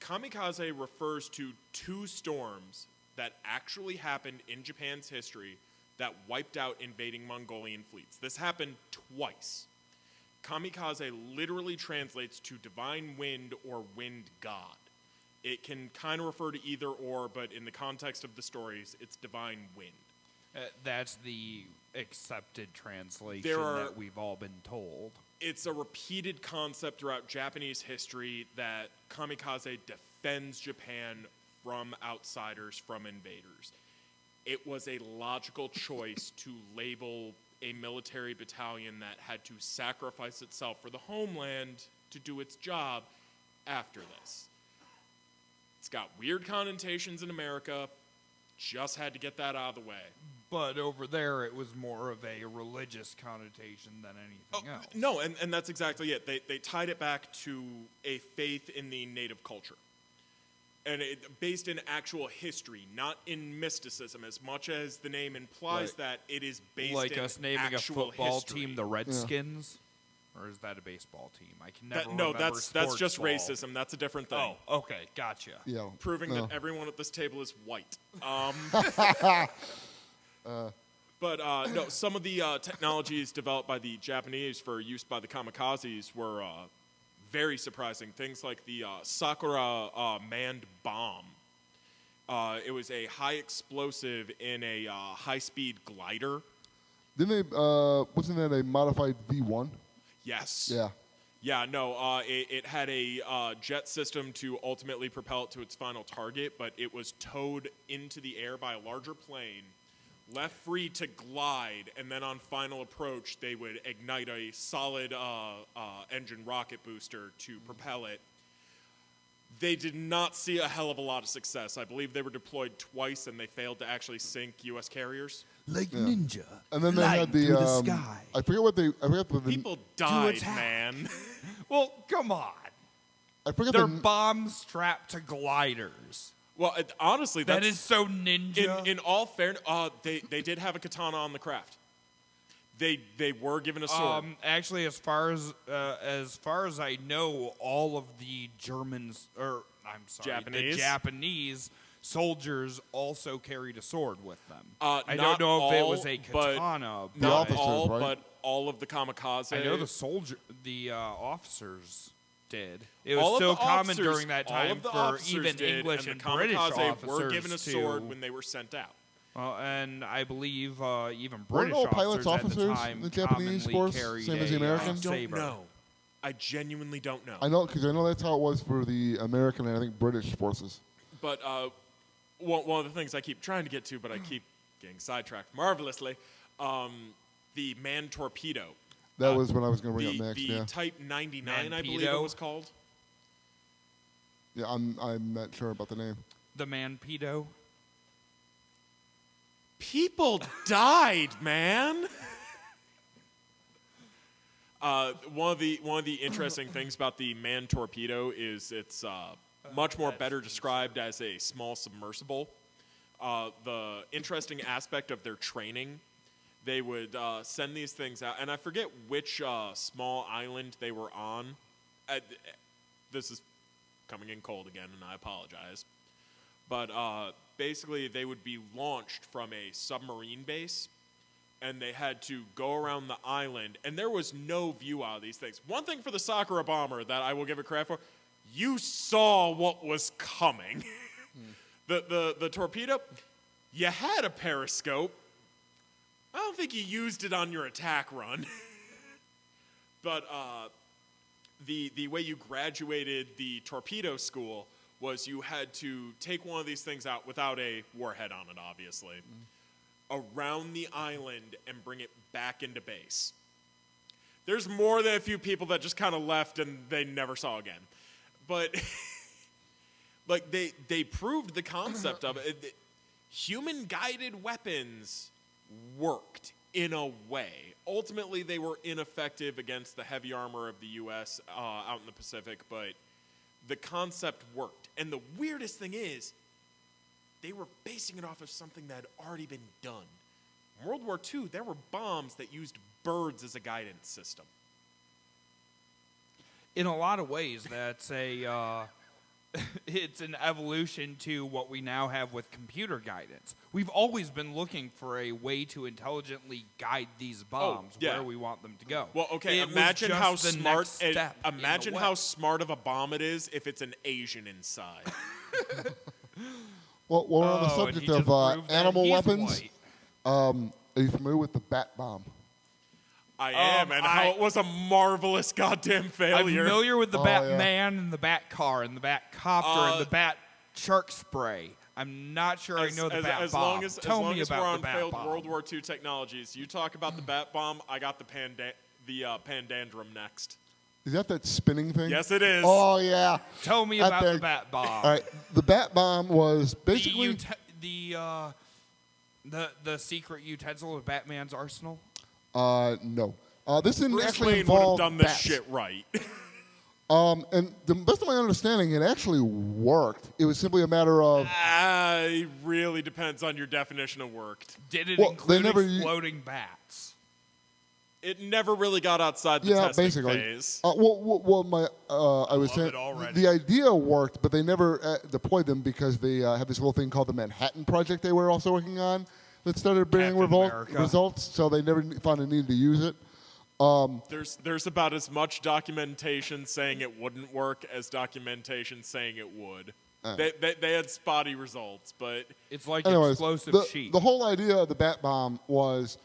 Speaker 2: Kamikaze refers to two storms that actually happened in Japan's history that wiped out invading Mongolian fleets. This happened twice. Kamikaze literally translates to divine wind or wind god. It can kind of refer to either or, but in the context of the stories, it's divine wind.
Speaker 3: That's the accepted translation that we've all been told.
Speaker 2: It's a repeated concept throughout Japanese history that kamikaze defends Japan from outsiders, from invaders. It was a logical choice to label a military battalion that had to sacrifice itself for the homeland to do its job after this. It's got weird connotations in America. Just had to get that out of the way.
Speaker 3: But over there, it was more of a religious connotation than anything else.
Speaker 2: No, and that's exactly it. They tied it back to a faith in the native culture. And based in actual history, not in mysticism, as much as the name implies that it is based in
Speaker 3: like us naming a football
Speaker 2: history.
Speaker 3: team the Redskins? Yeah. Or is that a baseball team? I can never remember.
Speaker 2: No, that's just racism. That's a different thing.
Speaker 3: Oh, okay, gotcha.
Speaker 2: Proving that everyone at this table is white. But no, some of the technologies developed by the Japanese for use by the kamikazes were very surprising. Things like the Sakura manned bomb. It was a high explosive in a high-speed glider.
Speaker 4: Didn't they? Wasn't that a modified V1?
Speaker 2: Yes.
Speaker 4: Yeah.
Speaker 2: Yeah, no, it had a jet system to ultimately propel it to its final target, but it was towed into the air by a larger plane, left free to glide, and then on final approach, they would ignite a solid engine rocket booster to propel it. They did not see a hell of a lot of success. I believe they were deployed twice, and they failed to actually sink U.S. carriers.
Speaker 5: Like ninja.
Speaker 4: And then they had the,
Speaker 5: through the sky.
Speaker 4: I forget what they. I forget the.
Speaker 2: People died,
Speaker 3: attack.
Speaker 2: man.
Speaker 3: Well, come on.
Speaker 4: I forget
Speaker 3: They're
Speaker 4: the.
Speaker 3: bombs strapped to gliders.
Speaker 2: Well, honestly,
Speaker 3: That
Speaker 2: that's,
Speaker 3: is so ninja.
Speaker 2: in all fairness, they did have a katana on the craft. They were given a sword.
Speaker 3: Actually, as far as I know, all of the Germans, or I'm sorry,
Speaker 2: Japanese?
Speaker 3: the Japanese soldiers also carried a sword with them. I
Speaker 2: Not
Speaker 3: don't know if it
Speaker 2: all,
Speaker 3: was a
Speaker 2: but
Speaker 3: katana,
Speaker 4: The
Speaker 3: but
Speaker 4: officers,
Speaker 2: all,
Speaker 4: right?
Speaker 2: but all of the kamikaze.
Speaker 3: I know the officers did. It
Speaker 2: all
Speaker 3: was
Speaker 2: of
Speaker 3: so
Speaker 2: the
Speaker 3: common
Speaker 2: officers-
Speaker 3: during that
Speaker 2: all
Speaker 3: time
Speaker 2: of the
Speaker 3: for
Speaker 2: officers
Speaker 3: even
Speaker 2: did,
Speaker 3: English
Speaker 2: and
Speaker 3: and
Speaker 2: the
Speaker 3: British
Speaker 2: kamikaze
Speaker 3: officers
Speaker 2: were given a sword
Speaker 3: to,
Speaker 2: when they were sent out.
Speaker 3: and I believe even
Speaker 4: Weren't
Speaker 3: British
Speaker 4: all pilots
Speaker 3: officers at the
Speaker 4: officers
Speaker 3: time
Speaker 4: in the Japanese
Speaker 3: commonly
Speaker 4: force,
Speaker 3: carried
Speaker 4: same as the
Speaker 3: a,
Speaker 4: American?
Speaker 2: I don't
Speaker 3: saber.
Speaker 2: know. I genuinely don't know.
Speaker 4: I know because I know that's how it was for the American and I think British forces.
Speaker 2: But one of the things I keep trying to get to, but I keep getting sidetracked marvelously, the man torpedo.
Speaker 4: That was what I was going to bring
Speaker 2: The,
Speaker 4: up next.
Speaker 2: the
Speaker 4: Yeah.
Speaker 2: Type 99, I believe it
Speaker 3: Manpedo?
Speaker 2: was called.
Speaker 4: Yeah. I'm not sure about the name.
Speaker 3: The Manpedo.
Speaker 2: People died, man. One of the interesting things about the man torpedo is it's much more better described as a small submersible. The interesting aspect of their training, they would send these things out, and I forget which small island they were on. This is coming in cold again, and I apologize. But basically, they would be launched from a submarine base, and they had to go around the island, and there was no view out of these things. One thing for the Sakura bomber that I will give it credit for, you saw what was coming. The torpedo, you had a periscope. I don't think you used it on your attack run. But the way you graduated the torpedo school was you had to take one of these things out without a warhead on it, obviously, around the island and bring it back into base. There's more than a few people that just kind of left and they never saw again. But like they proved the concept of it. Human-guided weapons worked in a way. Ultimately, they were ineffective against the heavy armor of the U.S. Out in the Pacific, but the concept worked. And the weirdest thing is, they were basing it off of something that had already been done. In World War II, there were bombs that used birds as a guidance system.
Speaker 3: In a lot of ways, that's it's an evolution to what we now have with computer guidance. We've always been looking for a way to intelligently guide these bombs
Speaker 2: yeah.
Speaker 3: where we want them to go.
Speaker 2: Well, okay,
Speaker 3: It was
Speaker 2: imagine
Speaker 3: just
Speaker 2: how
Speaker 3: the
Speaker 2: smart
Speaker 3: next step in a
Speaker 2: imagine
Speaker 3: way.
Speaker 2: how smart of a bomb it is if it's an Asian inside.
Speaker 4: Well, we're on the
Speaker 3: Oh, and
Speaker 4: subject
Speaker 3: he just
Speaker 4: of
Speaker 3: proved that
Speaker 4: animal
Speaker 3: he's
Speaker 4: weapons.
Speaker 3: white.
Speaker 4: Are you familiar with the bat bomb?
Speaker 2: I am, and how it was a marvelous goddamn
Speaker 3: I'm
Speaker 2: failure.
Speaker 3: familiar with the
Speaker 4: Oh,
Speaker 3: Batman and the Bat car and the Bat copter and the Bat shark spray. I'm not sure I know the Bat
Speaker 2: as
Speaker 3: bomb.
Speaker 2: long as
Speaker 3: Tell
Speaker 2: long
Speaker 3: me
Speaker 2: as we're
Speaker 3: about
Speaker 2: on
Speaker 3: the Bat
Speaker 2: failed
Speaker 3: bomb.
Speaker 2: World War II technologies, you talk about the bat bomb. I got the pandandrum next.
Speaker 4: Is that spinning thing?
Speaker 2: Yes, it is.
Speaker 4: Oh yeah.
Speaker 3: Tell me
Speaker 4: That
Speaker 3: about
Speaker 4: thing.
Speaker 3: the Bat bomb.
Speaker 4: All right. The bat bomb was
Speaker 3: The
Speaker 4: basically.
Speaker 3: the secret utensil of Batman's arsenal.
Speaker 4: No. This didn't
Speaker 2: Bruce
Speaker 4: actually
Speaker 2: Wayne would have
Speaker 4: involve
Speaker 2: done this
Speaker 4: bats.
Speaker 2: shit right.
Speaker 4: And the best of my understanding, it actually worked. It was simply a matter of.
Speaker 2: It really depends on your definition of worked.
Speaker 3: Did it
Speaker 4: Well, they
Speaker 3: include
Speaker 4: never
Speaker 3: exploding bats?
Speaker 2: It never really got outside the
Speaker 4: Yeah,
Speaker 2: testing
Speaker 4: basically.
Speaker 2: phase.
Speaker 4: I was
Speaker 3: love
Speaker 4: saying
Speaker 3: it already.
Speaker 4: the idea worked, but they never deployed them because they had this little thing called the Manhattan Project they were also working on. that started bringing
Speaker 3: Captain America.
Speaker 4: results, so they never found a need to use it.
Speaker 2: There's about as much documentation saying it wouldn't work as documentation saying it would. They had spotty results, but
Speaker 3: It's like
Speaker 4: Anyways,
Speaker 3: explosive sheep.
Speaker 4: the whole idea of the bat bomb was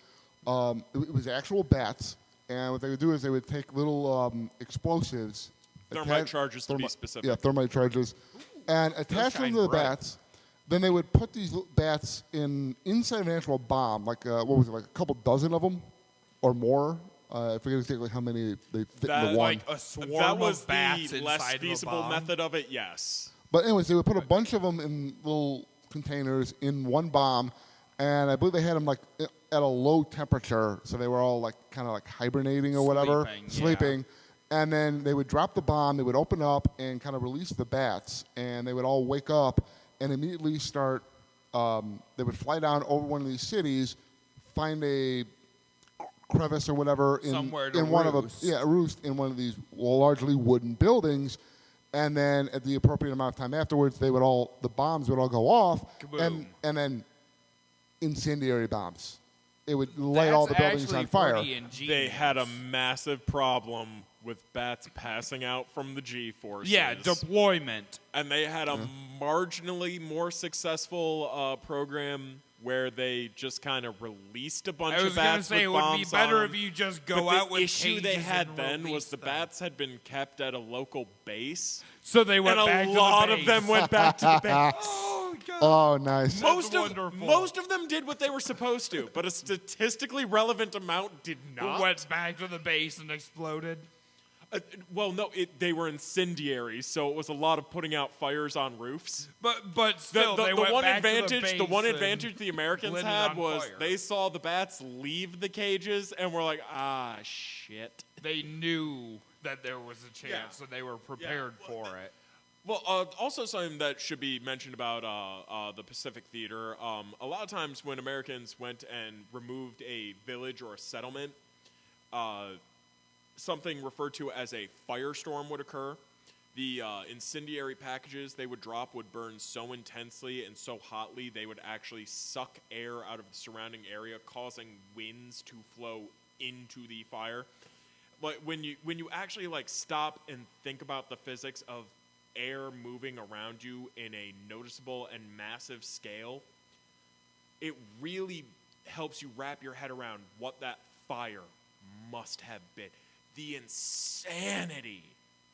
Speaker 4: it was actual bats, and what they would do is they would take little explosives.
Speaker 2: thermite charges to be specific.
Speaker 4: Yeah, thermite charges. And attach them
Speaker 3: shine
Speaker 4: to the
Speaker 3: bright.
Speaker 4: bats. Then they would put these bats inside an actual bomb, like what was it, like a couple dozen of them or more. I forget exactly how many they fit
Speaker 2: That-
Speaker 4: into one.
Speaker 3: like a swarm
Speaker 2: That was
Speaker 3: of bats
Speaker 2: the less
Speaker 3: inside of a
Speaker 2: feasible
Speaker 3: bomb.
Speaker 2: method of it. Yes.
Speaker 4: But anyways, they would put a bunch of them in little containers in one bomb, and I believe they had them like at a low temperature, so they were all like kind of like hibernating or whatever,
Speaker 3: Sleeping,
Speaker 4: And then they would drop the bomb, they would open up and kind of release the bats, and they would all wake up and immediately start. They would fly down over one of these cities, find a crevice or whatever in
Speaker 3: Somewhere to
Speaker 4: one
Speaker 3: roost.
Speaker 4: a roost in one of these largely wooden buildings, and then at the appropriate amount of time afterwards, the bombs would all go off,
Speaker 3: Kaboom.
Speaker 4: and then incendiary bombs. It would light all the buildings on fire.
Speaker 2: They had a massive problem with bats passing out from the G-forces.
Speaker 3: Yeah, deployment.
Speaker 2: And they had a marginally more successful program where they just kind of released a bunch
Speaker 3: I was
Speaker 2: of
Speaker 3: going to
Speaker 2: bats
Speaker 3: say it
Speaker 2: with
Speaker 3: would be
Speaker 2: bombs
Speaker 3: better
Speaker 2: on
Speaker 3: if you just
Speaker 2: But
Speaker 3: go out
Speaker 2: the
Speaker 3: with
Speaker 2: issue they
Speaker 3: cages
Speaker 2: had
Speaker 3: and
Speaker 2: then was
Speaker 3: release
Speaker 2: the
Speaker 3: them.
Speaker 2: bats had been kept at a local base,
Speaker 3: So they went
Speaker 2: and
Speaker 3: back
Speaker 2: a
Speaker 3: to the
Speaker 2: lot of
Speaker 3: base.
Speaker 2: them went back to the base.
Speaker 3: Oh, God.
Speaker 4: Oh, nice.
Speaker 3: wonderful.
Speaker 2: Most of them did what they were supposed to, but a statistically relevant amount did not.
Speaker 3: Went back to the base and exploded.
Speaker 2: Well, no, they were incendiaries, so it was a lot of putting out fires on roofs.
Speaker 3: But still, they went
Speaker 2: one
Speaker 3: back to the
Speaker 2: advantage,
Speaker 3: base
Speaker 2: one
Speaker 3: and
Speaker 2: advantage the Americans
Speaker 3: lit it
Speaker 2: had
Speaker 3: on
Speaker 2: was
Speaker 3: fire.
Speaker 2: they saw the bats leave the cages and were like, ah, shit.
Speaker 3: They knew that there was a chance,
Speaker 2: Yeah.
Speaker 3: so they were prepared for it.
Speaker 2: Well, also something that should be mentioned about the Pacific Theater. A lot of times when Americans went and removed a village or a settlement, something referred to as a firestorm would occur. The incendiary packages they would drop would burn so intensely and so hotly they would actually suck air out of the surrounding area, causing winds to flow into the fire. But when you actually like stop and think about the physics of air moving around you in a noticeable and massive scale, it really helps you wrap your head around what that fire must have been. The insanity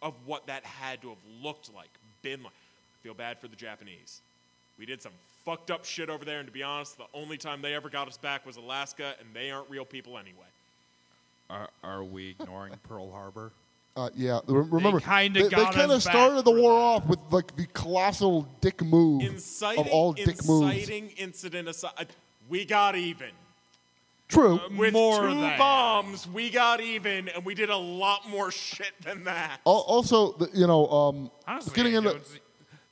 Speaker 2: of what that had to have looked like, been like. I feel bad for the Japanese. We did some fucked up shit over there, and to be honest, the only time they ever got us back was Alaska, and they aren't real people anyway.
Speaker 3: Are we ignoring Pearl Harbor?
Speaker 4: Yeah, remember,
Speaker 3: kinda
Speaker 4: they
Speaker 3: got
Speaker 4: kind
Speaker 3: us
Speaker 4: of started
Speaker 3: back
Speaker 4: the
Speaker 3: for
Speaker 4: war
Speaker 3: that.
Speaker 4: off with like the colossal dick move of all dick moves.
Speaker 2: Inciting incident aside, we got even.
Speaker 4: True.
Speaker 2: With
Speaker 3: More
Speaker 2: two
Speaker 3: than.
Speaker 2: bombs, we got even, and we did a lot more shit than that.
Speaker 4: Also,
Speaker 3: Honestly,
Speaker 4: getting
Speaker 3: I
Speaker 4: into
Speaker 3: don't see-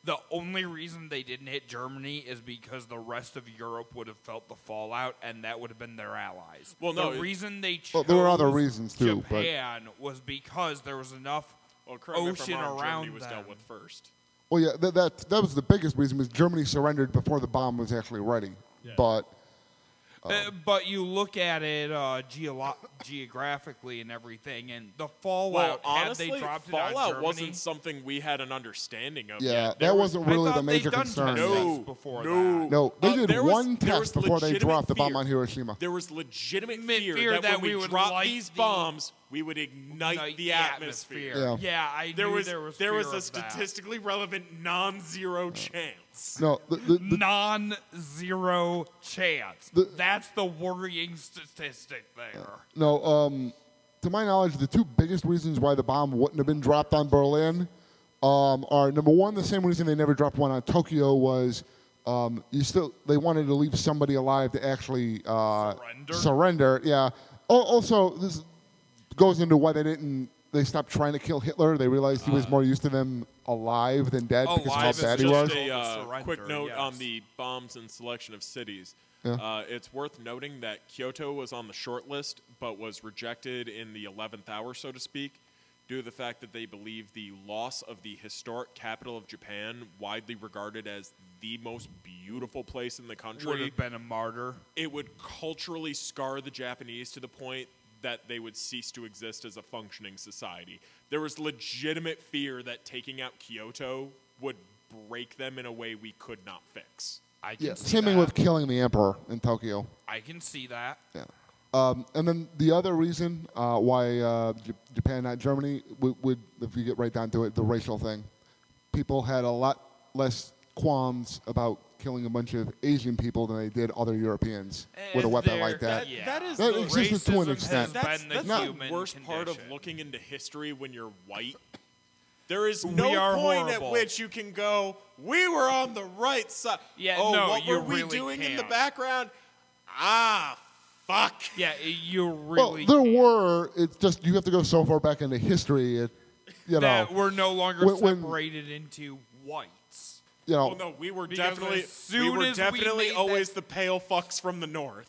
Speaker 3: the only reason they didn't hit Germany is because the rest of Europe would have felt the fallout, and that would have been their allies.
Speaker 2: Well, no,
Speaker 3: the
Speaker 2: it-
Speaker 3: reason they chose
Speaker 4: Well, there were other reasons, too, but-
Speaker 3: Japan was because there was enough
Speaker 2: Well, correct me if I'm
Speaker 3: ocean
Speaker 2: wrong,
Speaker 3: around
Speaker 2: Germany was
Speaker 3: them.
Speaker 2: dealt with first.
Speaker 4: well, yeah, that was the biggest reason was Germany surrendered before the bomb was actually ready. But
Speaker 3: But you look at it geographically and everything, and the
Speaker 2: Well,
Speaker 3: fallout,
Speaker 2: honestly,
Speaker 3: had they dropped it on
Speaker 2: Fallout
Speaker 3: Germany,
Speaker 2: wasn't something we had an understanding of
Speaker 4: yeah,
Speaker 2: yet. There
Speaker 4: that
Speaker 2: was-
Speaker 4: wasn't really
Speaker 3: I
Speaker 4: the
Speaker 3: thought
Speaker 4: major
Speaker 3: they'd done
Speaker 4: concern.
Speaker 3: tests
Speaker 2: No,
Speaker 3: before
Speaker 2: no.
Speaker 3: that.
Speaker 4: No, they did
Speaker 2: there was-
Speaker 4: one
Speaker 2: there was
Speaker 4: test before they
Speaker 2: legitimate
Speaker 4: dropped the bomb
Speaker 2: fear.
Speaker 4: on Hiroshima.
Speaker 2: There was legitimate
Speaker 3: Fear
Speaker 2: fear, that,
Speaker 3: that
Speaker 2: when
Speaker 3: we
Speaker 2: we
Speaker 3: would
Speaker 2: dropped
Speaker 3: light
Speaker 2: these
Speaker 3: the-
Speaker 2: bombs, we would ignite the atmosphere.
Speaker 4: Yeah.
Speaker 3: I
Speaker 2: There
Speaker 3: knew
Speaker 2: was
Speaker 3: there was
Speaker 2: there
Speaker 3: fear
Speaker 2: was a
Speaker 3: of that.
Speaker 2: statistically relevant non-zero chance.
Speaker 4: No, the
Speaker 3: Non-zero chance. That's the worrying statistic there.
Speaker 4: No, to my knowledge, the two biggest reasons why the bomb wouldn't have been dropped on Berlin are number one, the same reason they never dropped one on Tokyo was they wanted to leave somebody alive to actually surrender. Yeah. Also, this goes into why they stopped trying to kill Hitler. They realized he was more used to them alive than dead because of how
Speaker 3: Alive is
Speaker 4: bad he
Speaker 3: just
Speaker 4: was.
Speaker 2: Just a
Speaker 3: Surrender,
Speaker 2: quick note
Speaker 3: yes.
Speaker 2: on the bombs and selection of cities.
Speaker 4: Yeah.
Speaker 2: It's worth noting that Kyoto was on the short list, but was rejected in the 11th hour, so to speak, due to the fact that they believe the loss of the historic capital of Japan, widely regarded as the most beautiful place in the country.
Speaker 3: Would have been a martyr.
Speaker 2: It would culturally scar the Japanese to the point that they would cease to exist as a functioning society. There was legitimate fear that taking out Kyoto would break them in a way we could not fix.
Speaker 3: I can
Speaker 4: Yeah,
Speaker 3: see
Speaker 4: same thing
Speaker 3: that.
Speaker 4: with killing the emperor in Tokyo.
Speaker 3: I can see that.
Speaker 4: Yeah. And then the other reason why Japan, not Germany, would, if you get right down to it, the racial thing. People had a lot less qualms about killing a bunch of Asian people than they did other Europeans with a weapon like that.
Speaker 2: That is
Speaker 4: That
Speaker 2: the
Speaker 4: existed to an
Speaker 3: racism
Speaker 4: extent.
Speaker 3: has been the
Speaker 2: That's
Speaker 3: human
Speaker 2: the worst part of
Speaker 3: condition.
Speaker 2: looking into history when you're white. There is
Speaker 3: We
Speaker 2: no
Speaker 3: are
Speaker 2: point
Speaker 3: horrible.
Speaker 2: at which you can go, we were on the right side.
Speaker 3: Yeah,
Speaker 2: oh,
Speaker 3: no,
Speaker 2: what
Speaker 3: you
Speaker 2: were we
Speaker 3: really
Speaker 2: doing in the
Speaker 3: can't.
Speaker 2: background? Ah, fuck.
Speaker 3: Yeah, you
Speaker 4: Well,
Speaker 3: really
Speaker 4: there
Speaker 3: can't.
Speaker 4: were. It's just you have to go so far back into history.
Speaker 3: that we're no longer
Speaker 4: when-
Speaker 3: separated into whites.
Speaker 2: Well, no, we were
Speaker 3: Because
Speaker 2: definitely
Speaker 3: as soon as we
Speaker 2: definitely
Speaker 3: made
Speaker 2: always
Speaker 3: that-
Speaker 2: the pale fucks from the north.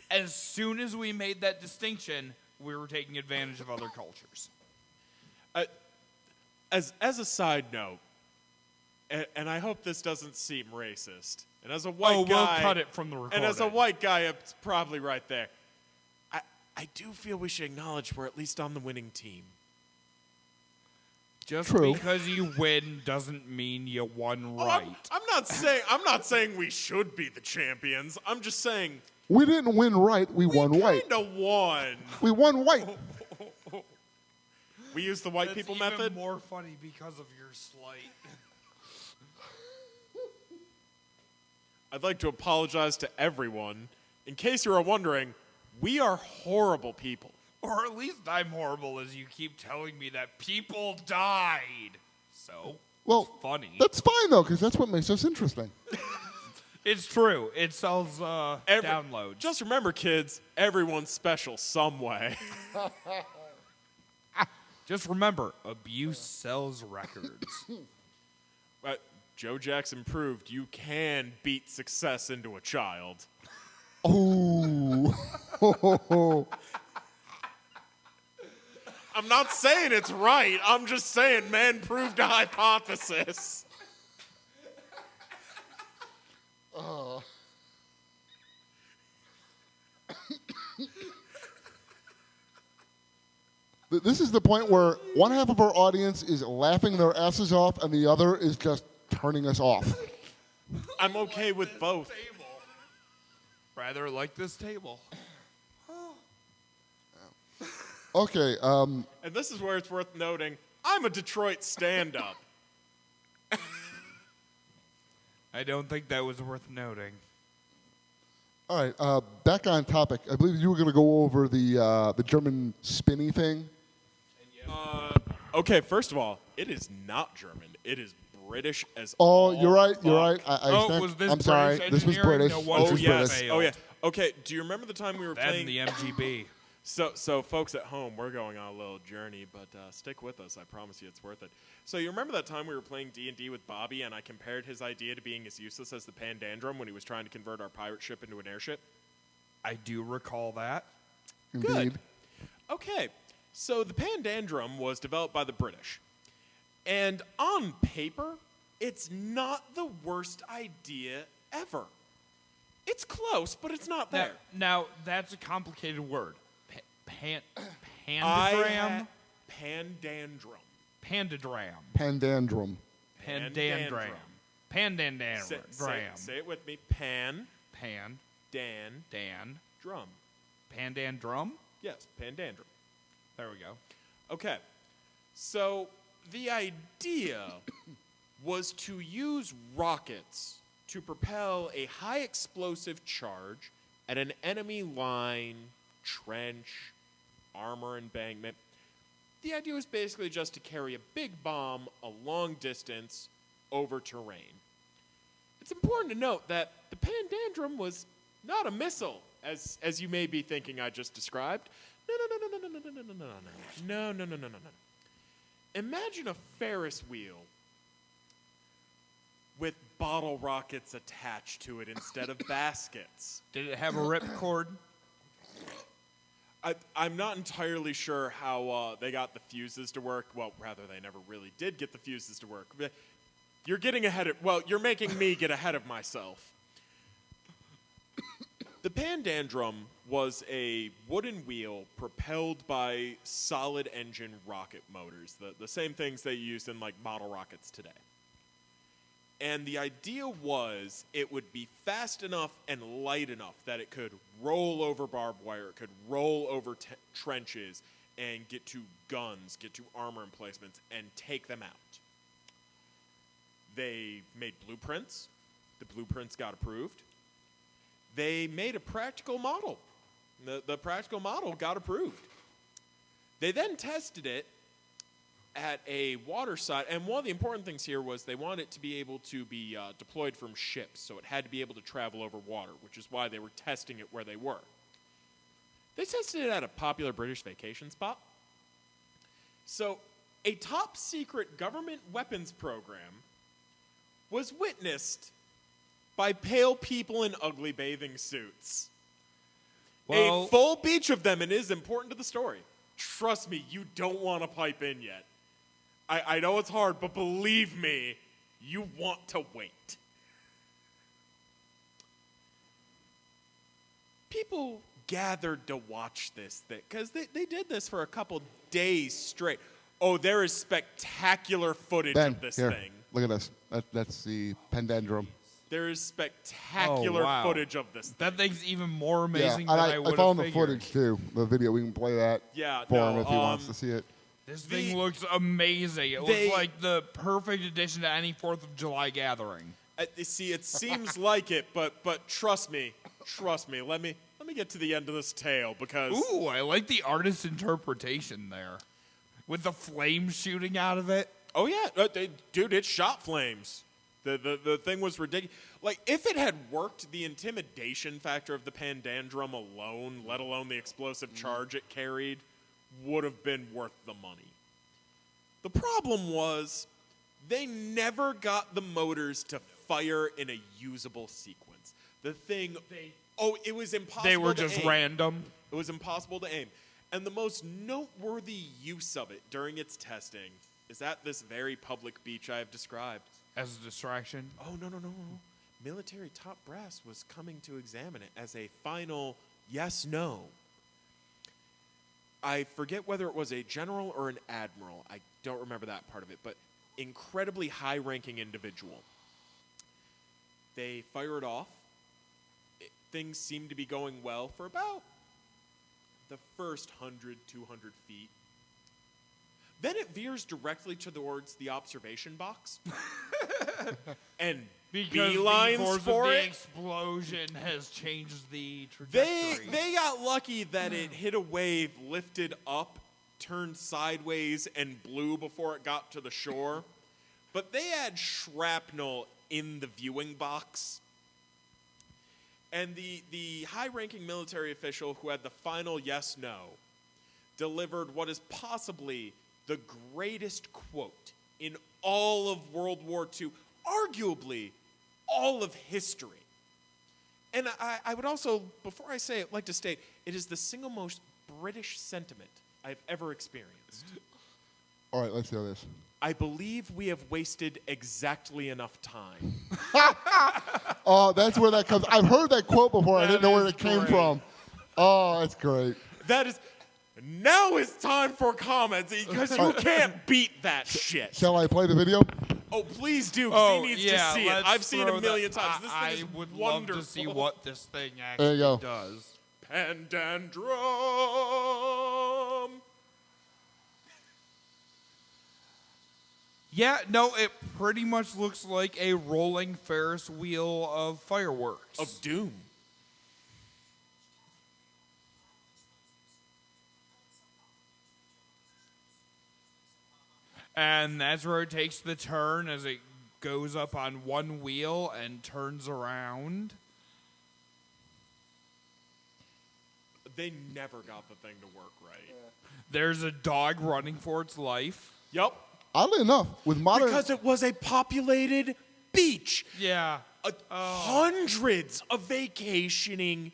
Speaker 3: As soon as we made that distinction, we were taking advantage of other cultures.
Speaker 2: As a side note, and I hope this doesn't seem racist, and as a white
Speaker 3: Oh,
Speaker 2: guy,
Speaker 3: we'll cut it from the recording.
Speaker 2: and as a white guy, it's probably right there. I do feel we should acknowledge we're at least on the winning team.
Speaker 3: Just
Speaker 4: True.
Speaker 3: because you win doesn't mean you won
Speaker 2: Oh,
Speaker 3: right.
Speaker 2: I'm not saying we should be the champions. I'm just saying
Speaker 4: we didn't win right. We won white.
Speaker 2: kinda won.
Speaker 4: We won white.
Speaker 2: We use the white people method.
Speaker 3: more funny because of your slight.
Speaker 2: I'd like to apologize to everyone. In case you were wondering, we are horrible people.
Speaker 3: Or at least I'm horrible as you keep telling me that people died. So,
Speaker 4: Well,
Speaker 3: funny.
Speaker 4: that's fine though, because that's what makes us interesting.
Speaker 3: It's true. It sells downloads.
Speaker 2: Just remember, kids, everyone's special some way.
Speaker 3: Just remember, abuse sells records.
Speaker 2: But Joe Jackson proved you can beat success into a child.
Speaker 4: Oh.
Speaker 2: I'm not saying it's right. I'm just saying man proved a hypothesis.
Speaker 4: This is the point where one half of our audience is laughing their asses off and the other is just turning us off.
Speaker 2: I'm okay with both.
Speaker 3: Rather like this table.
Speaker 4: Okay,
Speaker 2: And this is where it's worth noting, I'm a Detroit stand-up.
Speaker 3: I don't think that was worth noting.
Speaker 4: all right, back on topic. I believe you were going to go over the German spinny thing.
Speaker 2: Okay, first of all, it is not German. It is British as
Speaker 4: Oh,
Speaker 2: all
Speaker 4: you're right. You're
Speaker 2: fuck.
Speaker 4: right. I
Speaker 3: Oh,
Speaker 4: stand-
Speaker 3: was this
Speaker 4: I'm sorry.
Speaker 3: British
Speaker 4: This was
Speaker 3: engineering?
Speaker 4: British.
Speaker 3: No
Speaker 4: This
Speaker 3: wonder
Speaker 2: Oh
Speaker 4: was
Speaker 3: you
Speaker 2: yes.
Speaker 4: British.
Speaker 3: failed.
Speaker 2: Oh yeah. Okay. Do you remember the time we were
Speaker 3: Then
Speaker 2: playing?
Speaker 3: the MGB.
Speaker 2: So folks at home, we're going on a little journey, but stick with us. I promise you, it's worth it. So you remember that time we were playing D&D with Bobby, and I compared his idea to being as useless as the Pandandrum when he was trying to convert our pirate ship into an airship?
Speaker 3: I do recall that.
Speaker 4: Indeed.
Speaker 2: Okay, so the Pandandrum was developed by the British. And on paper, it's not the worst idea ever. It's close, but it's not there.
Speaker 3: Now that's a complicated word.
Speaker 2: Pandandrum.
Speaker 3: Pandadram.
Speaker 4: Pandandrum.
Speaker 3: Pandandram. Pandandram.
Speaker 2: Say it with me. Pan,
Speaker 3: Pan.
Speaker 2: dan,
Speaker 3: Dan.
Speaker 2: drum.
Speaker 3: Pandandrum.
Speaker 2: Yes, Pandandrum.
Speaker 3: There we go.
Speaker 2: Okay, so the idea was to use rockets to propel a high explosive charge at an enemy line, trench, armor embankment. The idea was basically just to carry a big bomb a long distance over terrain. It's important to note that the Pandandrum was not a missile, as you may be thinking I just described. No. Imagine a Ferris wheel with bottle rockets attached to it instead of baskets.
Speaker 3: Did it have a ripcord?
Speaker 2: I'm not entirely sure how they got the fuses to work. Well, rather, they never really did get the fuses to work. But You're getting ahead of, well, you're making me get ahead of myself. The Pandandrum was a wooden wheel propelled by solid engine rocket motors, the same things they used in like model rockets today. And the idea was it would be fast enough and light enough that it could roll over barbed wire, it could roll over trenches, and get to guns, get to armor emplacements, and take them out. They made blueprints. The blueprints got approved. They made a practical model. The practical model got approved. They then tested it at a water site, and one of the important things here was they wanted it to be able to be deployed from ships, so it had to be able to travel over water, which is why they were testing it where they were. They tested it at a popular British vacation spot. So a top secret government weapons program was witnessed by pale people in ugly bathing suits.
Speaker 3: Well,
Speaker 2: A full beach of them, and it is important to the story. Trust me, you don't want to pipe in yet. I know it's hard, but believe me, you want to wait. People gathered to watch this thing, because they did this for a couple days straight. Oh, there is spectacular footage
Speaker 4: Ben,
Speaker 2: of this
Speaker 4: here,
Speaker 2: thing.
Speaker 4: look at this. That's the Pandandrum.
Speaker 2: There is spectacular
Speaker 3: wow.
Speaker 2: footage of this thing.
Speaker 3: That thing's even more
Speaker 4: Yeah,
Speaker 3: amazing
Speaker 4: and
Speaker 3: than I
Speaker 4: I
Speaker 3: would
Speaker 4: found
Speaker 3: have
Speaker 4: the
Speaker 3: figured.
Speaker 4: footage too. The video. We can play that
Speaker 2: Yeah,
Speaker 4: for
Speaker 2: no,
Speaker 4: him if he wants to see it.
Speaker 3: This
Speaker 2: The-
Speaker 3: thing looks amazing. It
Speaker 2: they-
Speaker 3: looks like the perfect addition to any 4th of July gathering.
Speaker 2: See, it seems like it, but trust me. Let me get to the end of this tale because
Speaker 3: Ooh, I like the artist's interpretation there. With the flames shooting out of it.
Speaker 2: oh yeah, dude, it shot flames. The thing was ridiculous. Like if it had worked, the intimidation factor of the Pandandrum alone, let alone the explosive charge it carried, would have been worth the money. The problem was they never got the motors to fire in a usable sequence. The thing, it was impossible.
Speaker 3: They were
Speaker 2: to
Speaker 3: just
Speaker 2: aim.
Speaker 3: random.
Speaker 2: It was impossible to aim. And the most noteworthy use of it during its testing is at this very public beach I have described.
Speaker 3: As a distraction.
Speaker 2: Oh, no. Military top brass was coming to examine it as a final yes-no. I forget whether it was a general or an admiral. I don't remember that part of it, but incredibly high-ranking individual. They fire it off. Things seem to be going well for about the first 100, 200 feet. Then it veers directly towards the observation box and
Speaker 3: Because the
Speaker 2: beelines
Speaker 3: force
Speaker 2: for
Speaker 3: of the
Speaker 2: it.
Speaker 3: explosion has changed the trajectory.
Speaker 2: They got lucky that it hit a wave, lifted up, turned sideways, and blew before it got to the shore. But they had shrapnel in the viewing box. And the high-ranking military official who had the final yes-no delivered what is possibly the greatest quote in all of World War II, arguably all of history. And I would also, before I say it, like to state, it is the single most British sentiment I've ever experienced.
Speaker 4: All right, let's hear this.
Speaker 2: I believe we have wasted exactly enough time.
Speaker 4: Oh, that's where that comes. I've heard that quote before. I
Speaker 3: That
Speaker 4: didn't know where
Speaker 3: is
Speaker 4: it came
Speaker 3: great.
Speaker 4: from. Oh, that's great.
Speaker 2: That is, now it's time for comments because you can't beat that shit.
Speaker 4: Shall I play the video?
Speaker 2: Oh, please do, because he needs to see it.
Speaker 3: let's
Speaker 2: I've seen it
Speaker 3: throw
Speaker 2: a million
Speaker 3: that-
Speaker 2: times. This thing is
Speaker 3: I would
Speaker 2: wonderful.
Speaker 3: love to see what this thing
Speaker 4: There you
Speaker 3: actually
Speaker 4: go.
Speaker 3: does.
Speaker 2: Pandandrum.
Speaker 3: Yeah, no, it pretty much looks like a rolling Ferris wheel of fireworks.
Speaker 2: Of doom.
Speaker 3: And that's where it takes the turn as it goes up on one wheel and turns around.
Speaker 2: They never got the thing to work right.
Speaker 3: There's a dog running for its life.
Speaker 2: Yup.
Speaker 4: Oddly enough, with modern
Speaker 2: Because it was a populated beach.
Speaker 3: Yeah.
Speaker 2: Hundreds of vacationing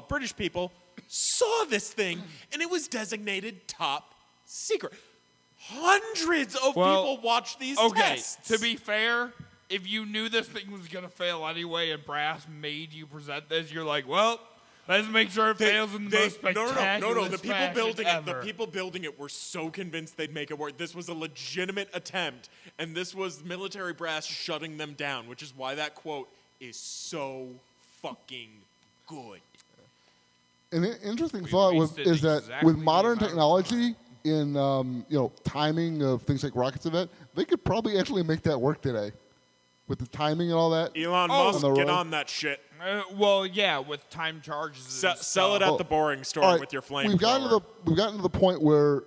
Speaker 2: British people saw this thing, and it was designated top secret. Hundreds of people watch these tests.
Speaker 3: To be fair, if you knew this thing was going to fail anyway and Brass made you present this, you're like, well, let's make sure it fails in the most spectacular
Speaker 2: No. The
Speaker 3: ever.
Speaker 2: people building it were so convinced they'd make it work. This was a legitimate attempt, and this was military brass shutting them down, which is why that quote is so fucking good.
Speaker 4: An interesting thought is that with modern technology in timing of things like rockets and that, they could probably actually make that work today with the timing and all that.
Speaker 2: Elon Musk, get on that shit.
Speaker 3: With time charges.
Speaker 2: Sell it at the boring store with your flame.
Speaker 4: We've gotten to the point where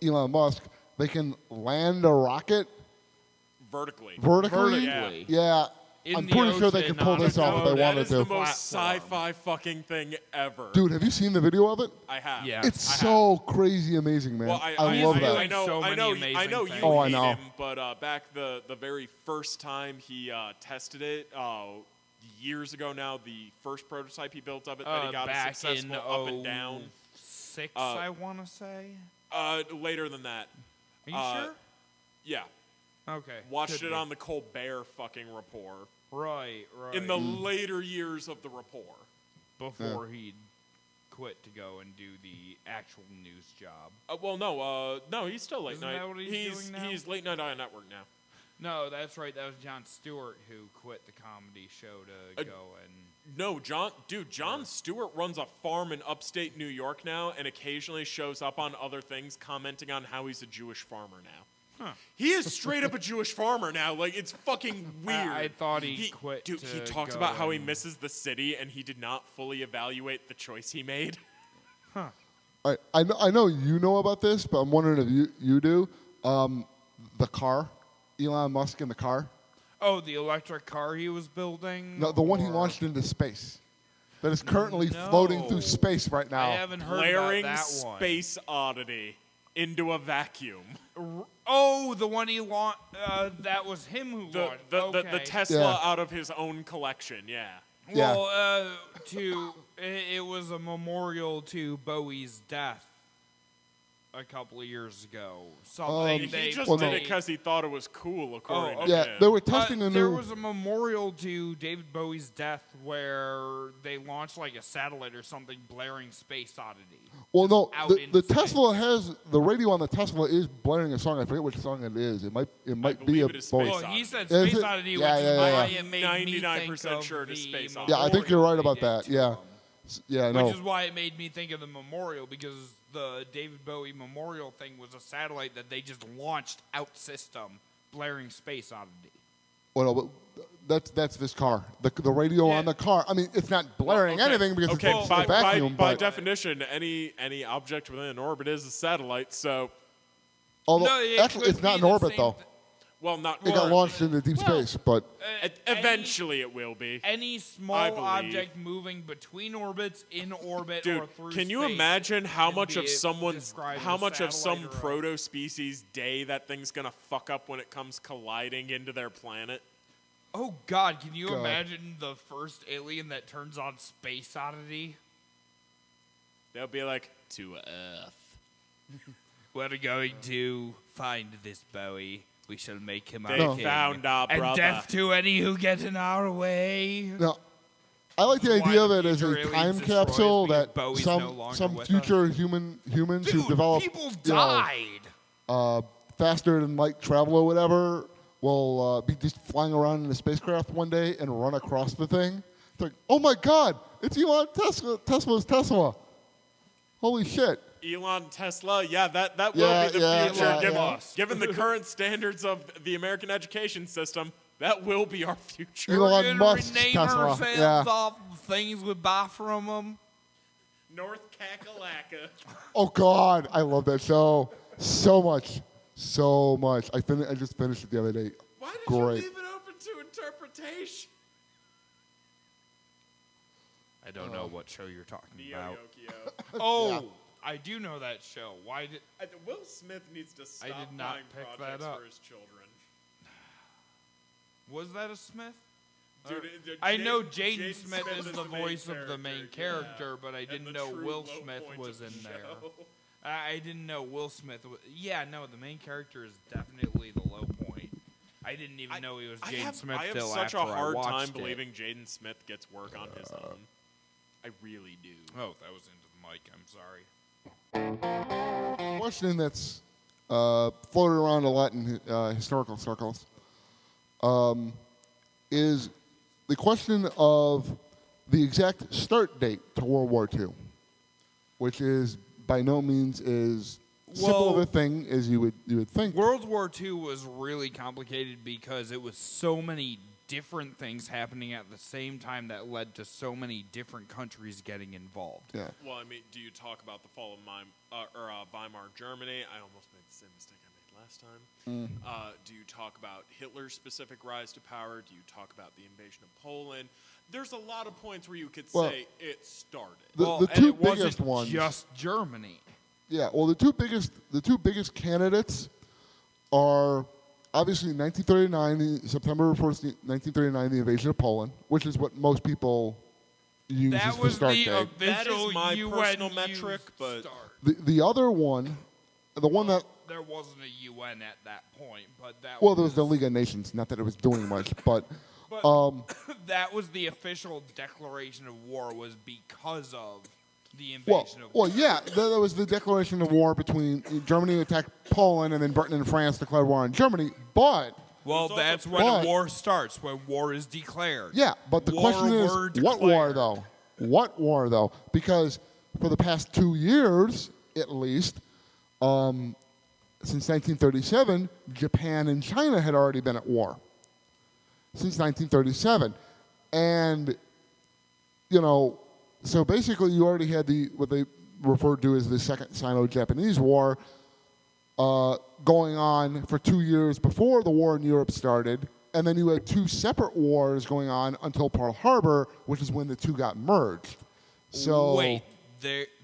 Speaker 4: Elon Musk, they can land a rocket
Speaker 2: vertically.
Speaker 4: Yeah. I'm pretty sure they could pull this off if they wanted to.
Speaker 2: That is the most sci-fi fucking thing ever.
Speaker 4: Dude, have you seen the video of it?
Speaker 2: I have.
Speaker 3: Yeah.
Speaker 4: It's so crazy amazing, man.
Speaker 2: Well,
Speaker 4: I love that.
Speaker 2: I know you
Speaker 4: I
Speaker 2: hate
Speaker 4: know.
Speaker 2: him, but back the very first time he tested it, years ago now, the first prototype he built of it that he got a successful up and down.
Speaker 3: 6, I want to say.
Speaker 2: Later than that.
Speaker 3: Are you sure?
Speaker 2: Yeah.
Speaker 3: Okay.
Speaker 2: Watched it on the Colbert fucking Report.
Speaker 3: Right.
Speaker 2: In the later years of the Report.
Speaker 3: Before he'd quit to go and do the actual news job.
Speaker 2: No, he's still late
Speaker 3: Isn't
Speaker 2: night.
Speaker 3: That what he's doing now?
Speaker 2: He's late night on network now.
Speaker 3: No, that's right. That was Jon Stewart who quit the comedy show to go and.
Speaker 2: No, Jon Stewart runs a farm in upstate New York now and occasionally shows up on other things commenting on how he's a Jewish farmer now.
Speaker 3: Huh.
Speaker 2: He is straight up a Jewish farmer now. Like, it's fucking weird.
Speaker 3: I thought he quit.
Speaker 2: Dude, he talks about how he misses the city and he did not fully evaluate the choice he made.
Speaker 3: Huh.
Speaker 4: I know you know about this, but I'm wondering if you do. The car, Elon Musk in the car.
Speaker 3: Oh, the electric car he was building?
Speaker 4: No, the one he launched into space. That is currently floating through space right now.
Speaker 3: I haven't heard
Speaker 2: Blaring
Speaker 3: about that one.
Speaker 2: space oddity into a vacuum.
Speaker 3: Oh, the one he launched. That was him who launched.
Speaker 2: The Tesla out of his own collection. Yeah.
Speaker 3: Well, it was a memorial to Bowie's death a couple of years ago.
Speaker 2: He just did it because he thought it was cool, according to him.
Speaker 4: They were testing a new.
Speaker 3: There was a memorial to David Bowie's death where they launched like a satellite or something, blaring Space Oddity.
Speaker 4: Well, no, the Tesla has the radio on the Tesla is blaring a song. I forget which song it is. It might be a Bowie.
Speaker 3: Well, he said Space Oddity, which is why it made me think
Speaker 2: 99%
Speaker 3: of
Speaker 2: sure it is Space
Speaker 3: the
Speaker 2: Oddity.
Speaker 4: Yeah, I think you're right about
Speaker 3: memorial
Speaker 4: that.
Speaker 3: they did to
Speaker 4: Yeah.
Speaker 3: him.
Speaker 4: No.
Speaker 3: Which is why it made me think of the memorial, because the David Bowie memorial thing was a satellite that they just launched out system, blaring Space Oddity.
Speaker 4: Well, no, but that's this car. The radio on the car. I mean, it's not blaring anything because it's a vacuum.
Speaker 2: By definition, any object within an orbit is a satellite. So,
Speaker 4: although actually, it's not in orbit though.
Speaker 2: Well, not.
Speaker 4: It got launched into deep space, but
Speaker 2: eventually it will be.
Speaker 3: Any small object moving between orbits, in orbit,
Speaker 2: Dude,
Speaker 3: or through
Speaker 2: can you
Speaker 3: space
Speaker 2: imagine how much of some
Speaker 3: satellite
Speaker 2: proto species day that thing's gonna fuck up when it comes colliding into their planet?
Speaker 3: Oh God, can you imagine the first alien that turns on Space Oddity?
Speaker 2: They'll be like, to Earth.
Speaker 3: We're going to find this Bowie. We shall make him our
Speaker 2: They
Speaker 3: king.
Speaker 2: found our brother.
Speaker 3: And death to any who get in our way.
Speaker 4: no. I like the idea of it as a time capsule that some future humans who develop
Speaker 3: people died.
Speaker 4: Faster than light travel or whatever will be just flying around in a spacecraft one day and run across the thing. It's like, oh my God, it's Elon Tesla's Tesla. Holy shit.
Speaker 2: Elon Tesla, that will be the future. Given the current standards of the American education system, that will be our future.
Speaker 4: Elon Musk
Speaker 3: rename
Speaker 4: Tesla.
Speaker 3: ourselves off things we buy from them.
Speaker 2: North Kakalaka.
Speaker 4: Oh God, I love that show so much. I just finished it the other day.
Speaker 2: Why did
Speaker 4: Great.
Speaker 2: you leave it open to interpretation?
Speaker 3: I don't know what show you're talking about.
Speaker 2: Neo-Yokio.
Speaker 3: Oh, I do know that show. Why did
Speaker 2: Will Smith needs to stop
Speaker 3: did not
Speaker 2: buying
Speaker 3: pick
Speaker 2: projects
Speaker 3: that up.
Speaker 2: for his children.
Speaker 3: was that a Smith?
Speaker 2: Dude,
Speaker 3: I know Jaden Smith is the voice of the main character, but I didn't know Will Smith was in there. I didn't know Will Smith. Yeah, no, the main character is definitely the low point. I didn't even know he was Jaden Smith
Speaker 2: I have
Speaker 3: till
Speaker 2: such
Speaker 3: after
Speaker 2: a hard
Speaker 3: I watched
Speaker 2: time
Speaker 3: it.
Speaker 2: believing Jaden Smith gets work on his own. I really do.
Speaker 3: Oh, that was into the mic. I'm sorry.
Speaker 4: Question that's floated around a lot in historical circles is the question of the exact start date to World War II, which is by no means as simple of a thing as you would think.
Speaker 3: World War II was really complicated because it was so many different things happening at the same time that led to so many different countries getting involved.
Speaker 4: Yeah.
Speaker 2: Well, I mean, do you talk about the fall of Weimar Germany? I almost made the same mistake I made last time. Do you talk about Hitler's specific rise to power? Do you talk about the invasion of Poland? There's a lot of points where you could say it started.
Speaker 4: The two
Speaker 3: it wasn't
Speaker 4: biggest ones,
Speaker 3: just Germany.
Speaker 4: Yeah, well, the two biggest candidates are obviously 1939, September 1st, 1939, the invasion of Poland, which is what most people use
Speaker 3: That
Speaker 4: as the
Speaker 3: was
Speaker 4: start
Speaker 3: the
Speaker 4: date.
Speaker 2: That
Speaker 3: official
Speaker 2: is my personal
Speaker 3: UN
Speaker 2: metric, but
Speaker 3: start.
Speaker 4: The other one, the one that
Speaker 3: There wasn't a UN at that point, but that
Speaker 4: well, there was the League of Nations. Not that it was doing much, but
Speaker 3: that was the official declaration of war was because of the
Speaker 4: well,
Speaker 3: invasion of
Speaker 4: yeah, there was the declaration of war between Germany attacked Poland, and then Britain and France declared war on Germany. But
Speaker 3: Well,
Speaker 2: also
Speaker 3: that's when
Speaker 4: but-
Speaker 3: a war starts, when war is declared.
Speaker 4: yeah, but the question
Speaker 3: were
Speaker 4: is, what war
Speaker 3: declared.
Speaker 4: though? What war though? Because for the past 2 years, at least, since 1937, Japan and China had already been at war. Since 1937, and so basically you already had what they referred to as the Second Sino-Japanese War going on for 2 years before the war in Europe started, and then you had two separate wars going on until Pearl Harbor, which is when the two got merged. So
Speaker 3: Wait,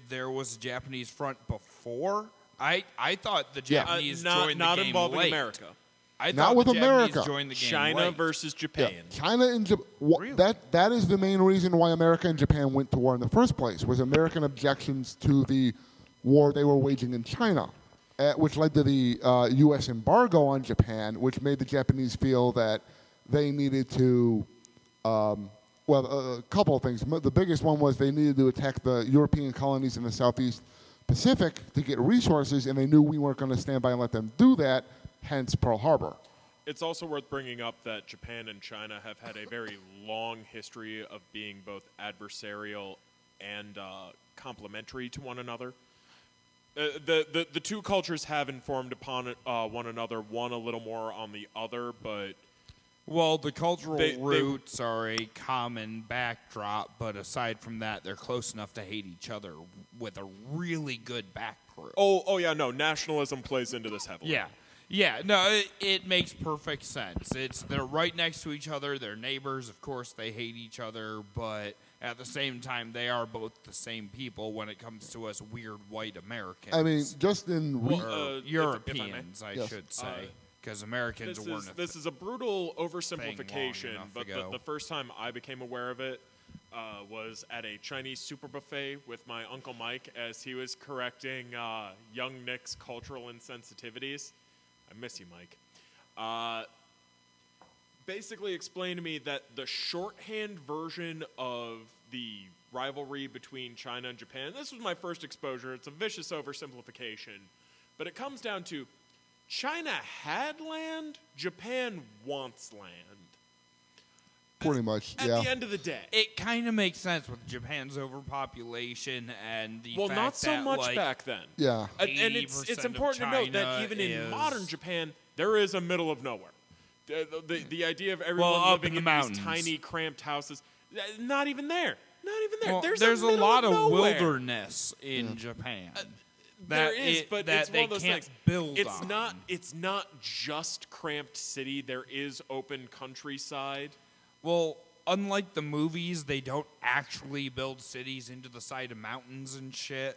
Speaker 3: there was a Japanese front before? I thought the Japanese joined the
Speaker 2: not
Speaker 3: game
Speaker 2: involving
Speaker 3: late.
Speaker 2: America.
Speaker 3: I
Speaker 4: Not
Speaker 3: thought
Speaker 4: with
Speaker 3: the Japanese
Speaker 4: America.
Speaker 3: joined the game
Speaker 2: China
Speaker 3: late.
Speaker 2: versus Japan.
Speaker 4: China and Japan.
Speaker 3: Really?
Speaker 4: That is the main reason why America and Japan went to war in the first place, was American objections to the war they were waging in China, which led to the U.S. embargo on Japan, which made the Japanese feel that they needed to, a couple of things. The biggest one was they needed to attack the European colonies in the Southeast Pacific to get resources, and they knew we weren't going to stand by and let them do that, hence Pearl Harbor.
Speaker 2: It's also worth bringing up that Japan and China have had a very long history of being both adversarial and complementary to one another. The two cultures have informed upon one another, one a little more on the other, but
Speaker 3: Well, the cultural
Speaker 2: They-
Speaker 3: roots are a common backdrop, but aside from that, they're close enough to hate each other with a really good back proof.
Speaker 2: oh yeah, no, nationalism plays into this heavily.
Speaker 3: Yeah, no, it makes perfect sense. They're right next to each other. They're neighbors. Of course, they hate each other, but at the same time, they are both the same people when it comes to us weird white Americans.
Speaker 4: I mean, just in
Speaker 2: Well,
Speaker 3: or
Speaker 2: if I may.
Speaker 3: Europeans, I
Speaker 4: Yes.
Speaker 3: should say, because Americans weren't.
Speaker 2: This is a brutal
Speaker 3: long
Speaker 2: oversimplification,
Speaker 3: enough
Speaker 2: but
Speaker 3: ago.
Speaker 2: the first time I became aware of it was at a Chinese super buffet with my Uncle Mike as he was correcting young Nick's cultural insensitivities. I miss you, Mike. Basically explained to me that the shorthand version of the rivalry between China and Japan, this was my first exposure, it's a vicious oversimplification, but it comes down to China had land, Japan wants land.
Speaker 4: pretty much,
Speaker 2: At
Speaker 4: yeah.
Speaker 2: the end of the day.
Speaker 3: It kind of makes sense with Japan's overpopulation and the
Speaker 2: Well,
Speaker 3: fact
Speaker 2: not so
Speaker 3: that,
Speaker 2: much
Speaker 3: like,
Speaker 2: back then.
Speaker 4: Yeah.
Speaker 2: And it's
Speaker 3: 80% of
Speaker 2: important to note that
Speaker 3: China
Speaker 2: even in
Speaker 3: is-
Speaker 2: modern Japan, there is a middle of nowhere. The idea of everyone
Speaker 3: Well, up
Speaker 2: living
Speaker 3: in the
Speaker 2: in
Speaker 3: mountains.
Speaker 2: these tiny, cramped houses, not even there. Not even there.
Speaker 3: Well,
Speaker 2: There's
Speaker 3: a
Speaker 2: middle
Speaker 3: lot of
Speaker 2: nowhere.
Speaker 3: wilderness in Japan.
Speaker 2: There is, but
Speaker 3: that
Speaker 2: it's
Speaker 3: they
Speaker 2: one of those
Speaker 3: can't
Speaker 2: things.
Speaker 3: build
Speaker 2: It's
Speaker 3: on.
Speaker 2: not. It's not just cramped city. There is open countryside.
Speaker 3: Well, unlike the movies, they don't actually build cities into the side of mountains and shit.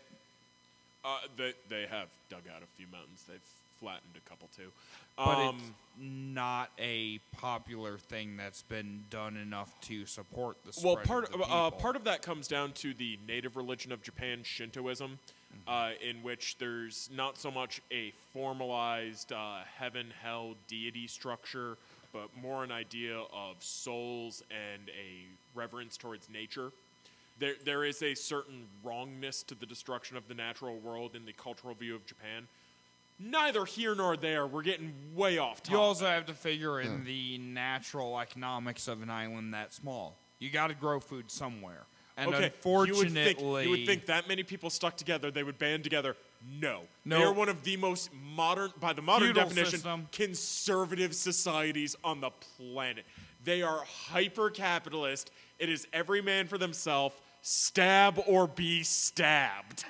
Speaker 2: They have dug out a few mountains. They've flattened a couple too.
Speaker 3: But it's not a popular thing that's been done enough to support the spread
Speaker 2: Well,
Speaker 3: of the people.
Speaker 2: part of that comes down to the native religion of Japan, Shintoism. in which there's not so much a formalized heaven-hell deity structure, but more an idea of souls and a reverence towards nature. There is a certain wrongness to the destruction of the natural world in the cultural view of Japan. Neither here nor there. We're getting way off topic.
Speaker 3: You also have to figure in the natural economics of an island that small. You got to grow food somewhere. And
Speaker 2: okay,
Speaker 3: unfortunately...
Speaker 2: you would think that many people stuck together, they would band together. No.
Speaker 3: No.
Speaker 2: They are one of the most modern, by the modern
Speaker 3: Feudal
Speaker 2: definition,
Speaker 3: system.
Speaker 2: conservative societies on the planet. They are hyper-capitalist. It is every man for themselves. Stab or be stabbed.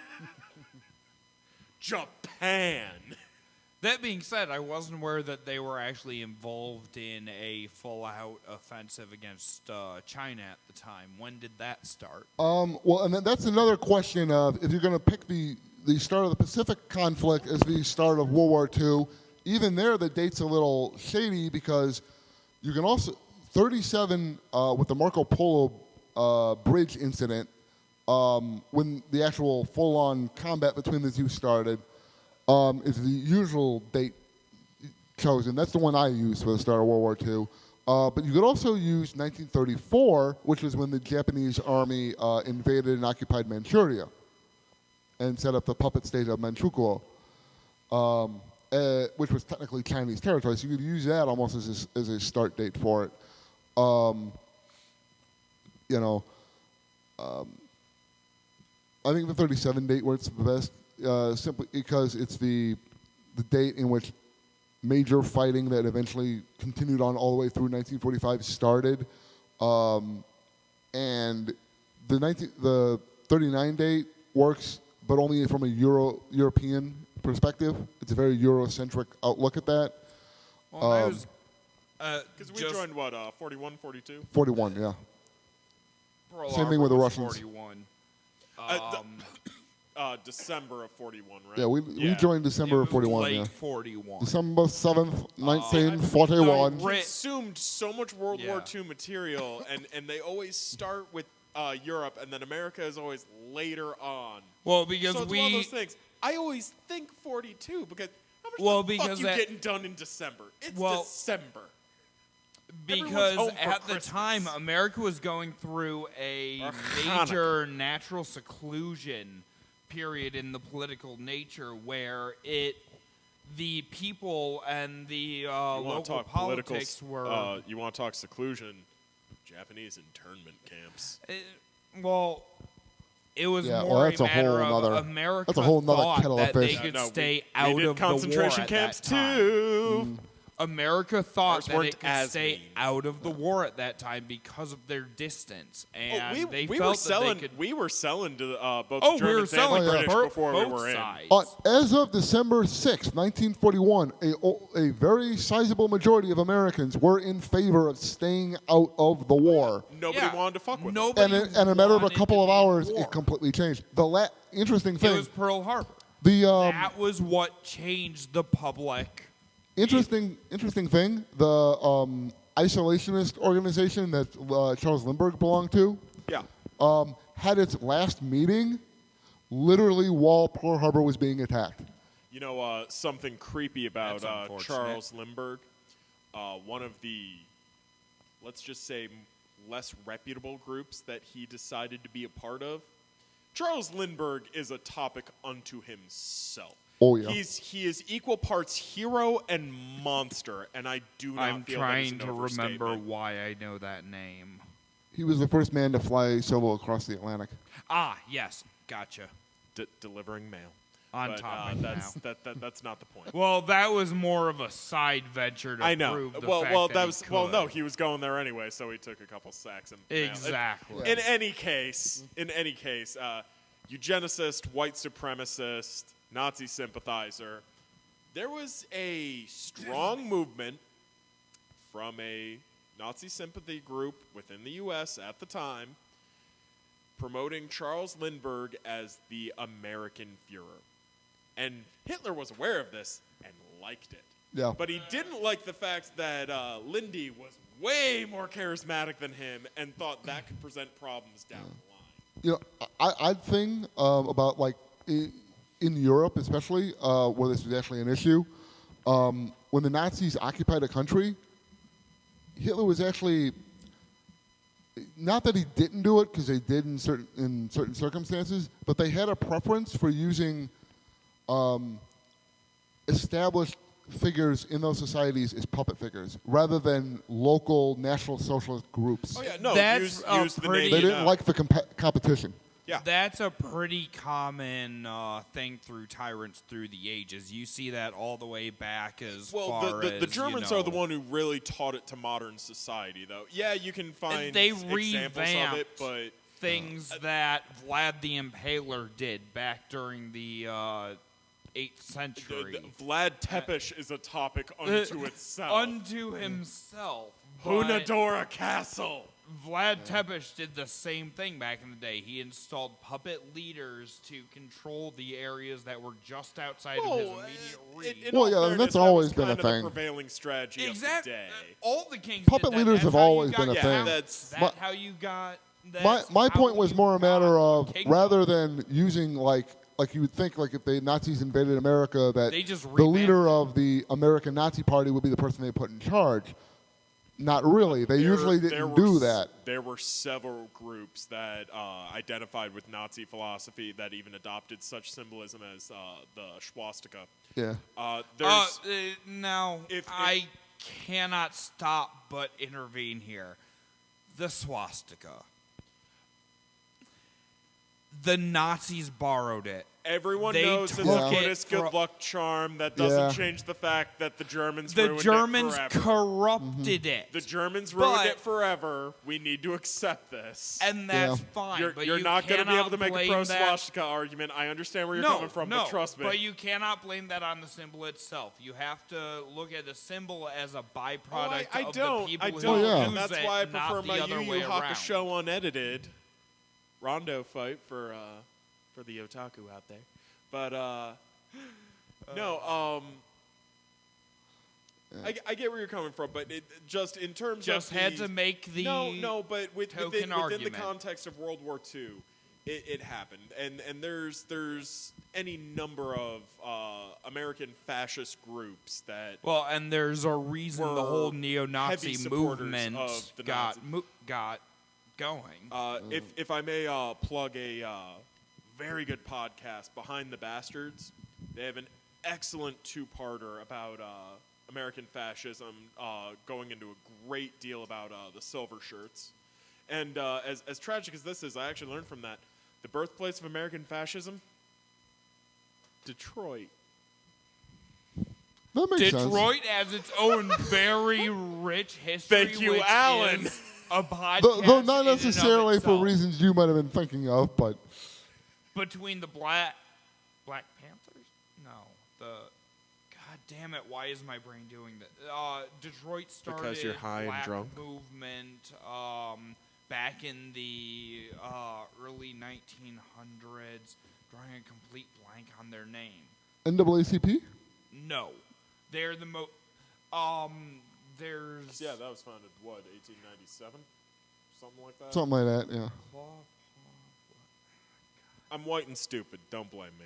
Speaker 2: Japan.
Speaker 3: That being said, I wasn't aware that they were actually involved in a full-out offensive against China at the time. When did that start?
Speaker 4: Well, and that's another question of if you're going to pick the start of the Pacific conflict as the start of World War II, even there the date's a little shady because you can also 37 with the Marco Polo bridge incident when the actual full-on combat between the two started. Is the usual date chosen. That's the one I used for the start of World War II. But you could also use 1934, which was when the Japanese army invaded and occupied Manchuria and set up the puppet state of Manchukuo, which was technically Chinese territory. So you could use that almost as a start date for it. I think the 37 date works the best. Simply because it's the date in which major fighting that eventually continued on all the way through 1945 started, and the 39 date works, but only from a European perspective. It's a very Eurocentric outlook at that.
Speaker 3: Well, that was
Speaker 2: Because we joined, 41, 42?
Speaker 4: 41, yeah.
Speaker 3: Pearl
Speaker 4: Same thing
Speaker 3: Harbor
Speaker 4: with the
Speaker 3: was
Speaker 4: Russians.
Speaker 3: 41.
Speaker 2: December of 41, right?
Speaker 4: Yeah, we joined December
Speaker 3: It
Speaker 4: of
Speaker 3: was
Speaker 4: 41.
Speaker 3: late
Speaker 4: Yeah.
Speaker 3: 41.
Speaker 4: December 7th, 1941.
Speaker 2: Consumed so much World War
Speaker 3: Yeah.
Speaker 2: II material, and they always start with Europe, and then America is always later on.
Speaker 3: Well, because
Speaker 2: so it's one of those things. I always think 42 because how much the fuck you getting done in December? It's December.
Speaker 3: Because
Speaker 2: home for
Speaker 3: at the
Speaker 2: Christmas.
Speaker 3: time, America was going through a major natural seclusion period in the political nature where the people and the local politics were...
Speaker 2: you want to talk seclusion? Japanese internment camps.
Speaker 3: Well, it was
Speaker 4: Yeah,
Speaker 3: more
Speaker 4: that's
Speaker 3: a
Speaker 4: a
Speaker 3: matter
Speaker 4: whole
Speaker 3: of
Speaker 4: nother-
Speaker 3: America
Speaker 4: that's a whole nother
Speaker 3: thought
Speaker 4: kettle of
Speaker 3: that they
Speaker 4: fish.
Speaker 3: could
Speaker 2: No,
Speaker 3: stay
Speaker 2: we
Speaker 3: out
Speaker 2: did
Speaker 3: of the war
Speaker 2: concentration
Speaker 3: at
Speaker 2: camps
Speaker 3: that time.
Speaker 2: too.
Speaker 3: America thought
Speaker 2: Ours
Speaker 3: that
Speaker 2: weren't
Speaker 3: it could
Speaker 2: as
Speaker 3: stay
Speaker 2: mean.
Speaker 3: out of the war at that time because of their distance, and they
Speaker 2: we
Speaker 3: felt
Speaker 2: were selling.
Speaker 3: that they could.
Speaker 2: We were selling to both
Speaker 3: Oh,
Speaker 2: the
Speaker 3: we were
Speaker 2: Germans and
Speaker 3: selling
Speaker 2: the
Speaker 3: to
Speaker 2: British before we
Speaker 3: both
Speaker 2: were in.
Speaker 3: sides.
Speaker 4: As of December 6th, 1941, a very sizable majority of Americans were in favor of staying out of the war.
Speaker 2: Nobody wanted to fuck with us.
Speaker 3: Nobody
Speaker 4: And in a matter of a
Speaker 3: wanted
Speaker 4: couple
Speaker 3: to
Speaker 4: of
Speaker 3: be at
Speaker 4: hours,
Speaker 3: war.
Speaker 4: it completely changed. The interesting
Speaker 3: It
Speaker 4: thing,
Speaker 3: was Pearl Harbor.
Speaker 4: the
Speaker 3: That was what changed the public.
Speaker 4: interesting thing, the isolationist organization that Charles Lindbergh belonged to,
Speaker 2: Yeah.
Speaker 4: had its last meeting literally while Pearl Harbor was being attacked.
Speaker 2: You know, something creepy about
Speaker 3: That's unfortunate.
Speaker 2: Charles Lindbergh, one of the, let's just say, less reputable groups that he decided to be a part of. Charles Lindbergh is a topic unto himself.
Speaker 4: Oh, yeah.
Speaker 2: He is equal parts hero and monster, and I do not
Speaker 3: I'm
Speaker 2: feel that is
Speaker 3: trying
Speaker 2: an
Speaker 3: to remember
Speaker 2: overstatement.
Speaker 3: why I know that name.
Speaker 4: He was the first man to fly solo across the Atlantic.
Speaker 3: Ah, yes, gotcha.
Speaker 2: Delivering mail.
Speaker 3: On
Speaker 2: But,
Speaker 3: topic
Speaker 2: that's
Speaker 3: now.
Speaker 2: that's not the point.
Speaker 3: Well, that was more of a side venture to
Speaker 2: I know.
Speaker 3: prove the
Speaker 2: Well,
Speaker 3: fact
Speaker 2: that was
Speaker 3: he
Speaker 2: well.
Speaker 3: could.
Speaker 2: No, he was going there anyway, so he took a couple sacks and
Speaker 3: Exactly.
Speaker 2: In any case, eugenicist, white supremacist, Nazi sympathizer, there was a strong movement from a Nazi sympathy group within the U.S. at the time promoting Charles Lindbergh as the American Führer. And Hitler was aware of this and liked it.
Speaker 4: Yeah.
Speaker 2: But he didn't like the fact that Lindy was way more charismatic than him and thought that could present problems down the line.
Speaker 4: You know, I'd thing about like in Europe, especially where this was actually an issue. When the Nazis occupied a country, Hitler was actually not that he didn't do it because they did in certain circumstances, but they had a preference for using established figures in those societies as puppet figures rather than local National Socialist groups.
Speaker 2: Oh yeah, no,
Speaker 3: That's
Speaker 2: use the
Speaker 3: pretty-
Speaker 2: name.
Speaker 4: They didn't like the competition.
Speaker 2: Yeah.
Speaker 3: That's a pretty common thing through tyrants through the ages. You see that all the way back as far
Speaker 2: the
Speaker 3: as,
Speaker 2: Germans
Speaker 3: you know,
Speaker 2: are the one who really taught it to modern society, though. Yeah, you can find
Speaker 3: they
Speaker 2: examples of it,
Speaker 3: revamped
Speaker 2: but
Speaker 3: things that Vlad the Impaler did back during the 8th century.
Speaker 2: Vlad Tepes is a topic unto itself.
Speaker 3: Unto himself. but
Speaker 2: Hunadora Castle.
Speaker 3: Vlad Tepes did the same thing back in the day. He installed puppet leaders to control the areas that were just outside of his immediate reach.
Speaker 2: In
Speaker 4: Well,
Speaker 2: all
Speaker 4: yeah,
Speaker 2: fairness,
Speaker 4: that's
Speaker 2: that
Speaker 4: always
Speaker 2: was
Speaker 4: been a
Speaker 2: kind of the
Speaker 4: thing.
Speaker 2: prevailing strategy of the
Speaker 3: Exactly.
Speaker 2: day.
Speaker 3: All the kings
Speaker 4: Puppet
Speaker 3: did that.
Speaker 4: leaders
Speaker 3: That's
Speaker 4: have
Speaker 3: how you
Speaker 4: always
Speaker 3: got
Speaker 4: been a
Speaker 3: your
Speaker 4: thing.
Speaker 3: house.
Speaker 2: That's
Speaker 3: That's how you got.
Speaker 4: My
Speaker 3: that's
Speaker 4: my
Speaker 3: how
Speaker 4: point was
Speaker 3: you
Speaker 4: more a matter
Speaker 3: got
Speaker 4: of
Speaker 3: kingdom.
Speaker 4: rather than using like you would think like if the Nazis invaded America that
Speaker 3: They just
Speaker 4: the leader
Speaker 3: revamped
Speaker 4: of the American Nazi Party would be the person they put in charge. Not really. They usually didn't do that.
Speaker 2: There were several groups that identified with Nazi philosophy that even adopted such symbolism as the swastika.
Speaker 4: Yeah.
Speaker 2: There's
Speaker 3: Now,
Speaker 2: if-
Speaker 3: I cannot stop but intervene here. The swastika. The Nazis borrowed it.
Speaker 2: everyone
Speaker 3: they
Speaker 2: knows it's a
Speaker 3: took
Speaker 4: it
Speaker 2: Buddhist
Speaker 3: fro-
Speaker 2: good luck charm that doesn't
Speaker 4: Yeah.
Speaker 2: change the fact that the Germans
Speaker 3: The
Speaker 2: ruined
Speaker 3: Germans
Speaker 2: it forever.
Speaker 3: corrupted it.
Speaker 2: The Germans ruined
Speaker 3: But-
Speaker 2: it forever. We need to accept this.
Speaker 3: And that's
Speaker 4: Yeah.
Speaker 3: fine.
Speaker 2: You're,
Speaker 3: but
Speaker 2: you're
Speaker 3: you
Speaker 2: not
Speaker 3: going to
Speaker 2: be able to make a
Speaker 3: blame
Speaker 2: pro
Speaker 3: that-
Speaker 2: swastika argument. I understand where you're
Speaker 3: no,
Speaker 2: coming from,
Speaker 3: no,
Speaker 2: but trust me.
Speaker 3: But you cannot blame that on the symbol itself. You have to look at the symbol as a byproduct
Speaker 2: I
Speaker 3: of
Speaker 2: don't.
Speaker 3: the people
Speaker 2: I
Speaker 3: who
Speaker 2: don't.
Speaker 4: Oh, yeah.
Speaker 2: And
Speaker 3: use
Speaker 2: that's
Speaker 3: it,
Speaker 2: why I
Speaker 3: not
Speaker 2: prefer
Speaker 3: the
Speaker 2: my
Speaker 3: other
Speaker 2: Yu
Speaker 3: way
Speaker 2: Yu
Speaker 3: around.
Speaker 2: Hakusho unedited Rondo fight for the otaku out there. But no, I get where you're coming from, but it just in terms
Speaker 3: Just
Speaker 2: of
Speaker 3: had
Speaker 2: the-
Speaker 3: to make the
Speaker 2: no, but
Speaker 3: token
Speaker 2: within the
Speaker 3: argument.
Speaker 2: context of World War II, it happened, and there's any number of American fascist groups that
Speaker 3: Well, and there's a reason the
Speaker 2: were
Speaker 3: whole
Speaker 2: heavy
Speaker 3: neo-Nazi
Speaker 2: supporters
Speaker 3: movement
Speaker 2: of the
Speaker 3: got
Speaker 2: Nazis.
Speaker 3: got going.
Speaker 2: If I may plug a very good podcast, Behind the Bastards, they have an excellent two-parter about American fascism, going into a great deal about the silver shirts. And as tragic as this is, I actually learned from that the birthplace of American fascism, Detroit.
Speaker 4: That makes sense.
Speaker 3: Detroit has its own very rich history.
Speaker 2: Thank you,
Speaker 3: which
Speaker 2: Alan.
Speaker 3: is a podcast
Speaker 4: Though not
Speaker 3: in and of
Speaker 4: necessarily for
Speaker 3: itself.
Speaker 4: reasons you might have been thinking of, but
Speaker 3: Between the Black Panthers? No, the God damn it! Why is my brain doing that? Detroit started
Speaker 2: Because you're high and
Speaker 3: Black
Speaker 2: drunk?
Speaker 3: movement back in the early 1900s. Drawing a complete blank on their name.
Speaker 4: NAACP?
Speaker 3: No, they're the there's
Speaker 2: Yeah, that was founded, 1897? Something like that?
Speaker 4: Something like that, yeah.
Speaker 2: I'm white and stupid. Don't blame me.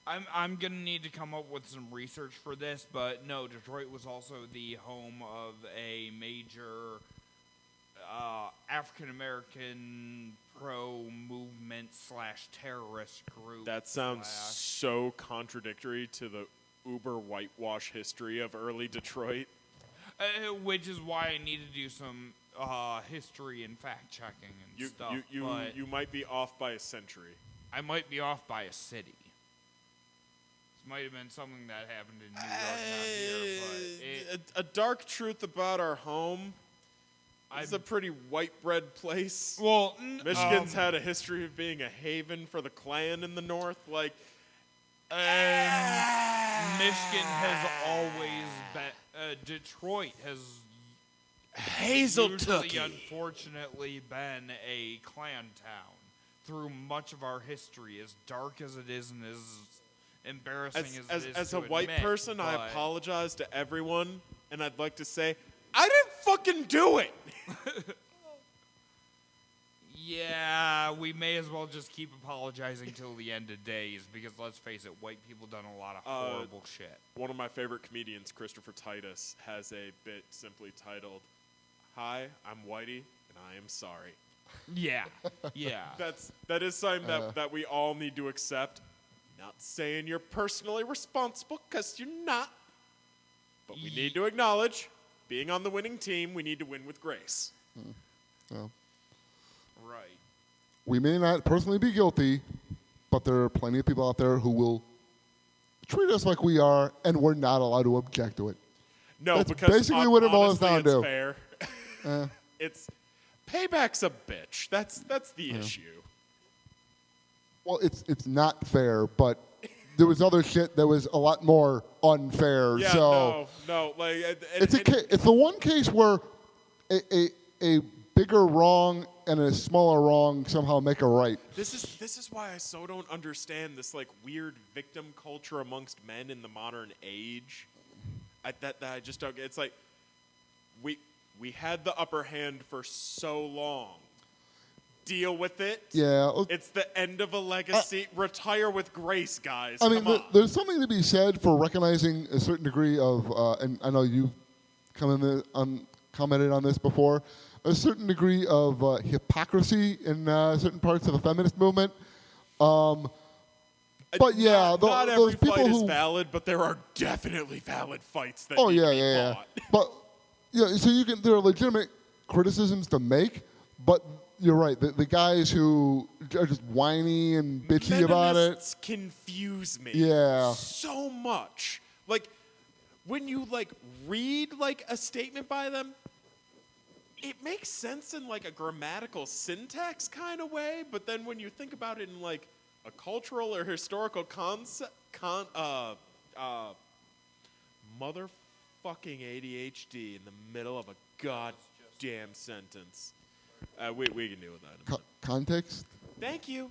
Speaker 3: I'm gonna need to come up with some research for this, but no, Detroit was also the home of a major African American pro movement / terrorist group.
Speaker 2: That sounds
Speaker 3: slash-
Speaker 2: so contradictory to the uber whitewash history of early Detroit.
Speaker 3: Which is why I need to do some history and fact checking and stuff. But
Speaker 2: You might be off by a century.
Speaker 3: I might be off by a city. This might have been something that happened in New York, not here, but
Speaker 2: A dark truth about our home. It's a pretty white bread place.
Speaker 3: well,
Speaker 2: Michigan's had a history of being a haven for the Klan in the north. Like,
Speaker 3: Michigan has always been. Detroit has usually, unfortunately, been a Klan town through much of our history. As dark as it is, and as embarrassing as it is
Speaker 2: as
Speaker 3: to
Speaker 2: a white
Speaker 3: admit,
Speaker 2: person, I
Speaker 3: but-
Speaker 2: apologize to everyone, and I'd like to say, I didn't fucking do it.
Speaker 3: Yeah, we may as well just keep apologizing till the end of days because let's face it, white people done a lot of horrible shit.
Speaker 2: One of my favorite comedians, Christopher Titus, has a bit simply titled, "Hi, I'm Whitey, and I am sorry."
Speaker 3: Yeah, yeah.
Speaker 2: That is something that we all need to accept. Not saying you're personally responsible, because you're not. But we need to acknowledge, being on the winning team, we need to win with grace.
Speaker 4: Well,
Speaker 3: Right.
Speaker 4: we may not personally be guilty, but there are plenty of people out there who will treat us like we are, and we're not allowed to object to it.
Speaker 2: No,
Speaker 4: That's
Speaker 2: because
Speaker 4: basically what it boils
Speaker 2: honestly,
Speaker 4: down
Speaker 2: it's
Speaker 4: to.
Speaker 2: fair. It's payback's a bitch. That's the issue.
Speaker 4: Well, it's not fair, but there was other shit that was a lot more unfair.
Speaker 2: Yeah,
Speaker 4: so
Speaker 2: no, like
Speaker 4: it's the one case where a bigger wrong and a smaller wrong somehow make a right.
Speaker 2: This is why I so don't understand this like weird victim culture amongst men in the modern age. That I just don't get. It's like we had the upper hand for so long. Deal with it.
Speaker 4: Yeah.
Speaker 2: It's the end of a legacy. Retire with grace, guys.
Speaker 4: I mean,
Speaker 2: Come on.
Speaker 4: there's something to be said for recognizing a certain degree of, and I know you've commented on this before, a certain degree of hypocrisy in certain parts of the feminist movement. But yeah,
Speaker 2: not
Speaker 4: those
Speaker 2: every
Speaker 4: people
Speaker 2: fight
Speaker 4: who
Speaker 2: is valid, but there are definitely valid fights that
Speaker 4: oh
Speaker 2: need
Speaker 4: yeah,
Speaker 2: to be
Speaker 4: yeah,
Speaker 2: fought.
Speaker 4: yeah. But yeah, so there are legitimate criticisms to make, but you're right. The guys who are just whiny and bitchy about it
Speaker 2: Meninists confuse me.
Speaker 4: Yeah.
Speaker 2: So much. Like when you like read like a statement by them, it makes sense in like a grammatical syntax kind of way, but then when you think about it in like a cultural or historical motherfucking ADHD in the middle of a goddamn sentence. We can deal with that.
Speaker 4: context.
Speaker 2: Thank you.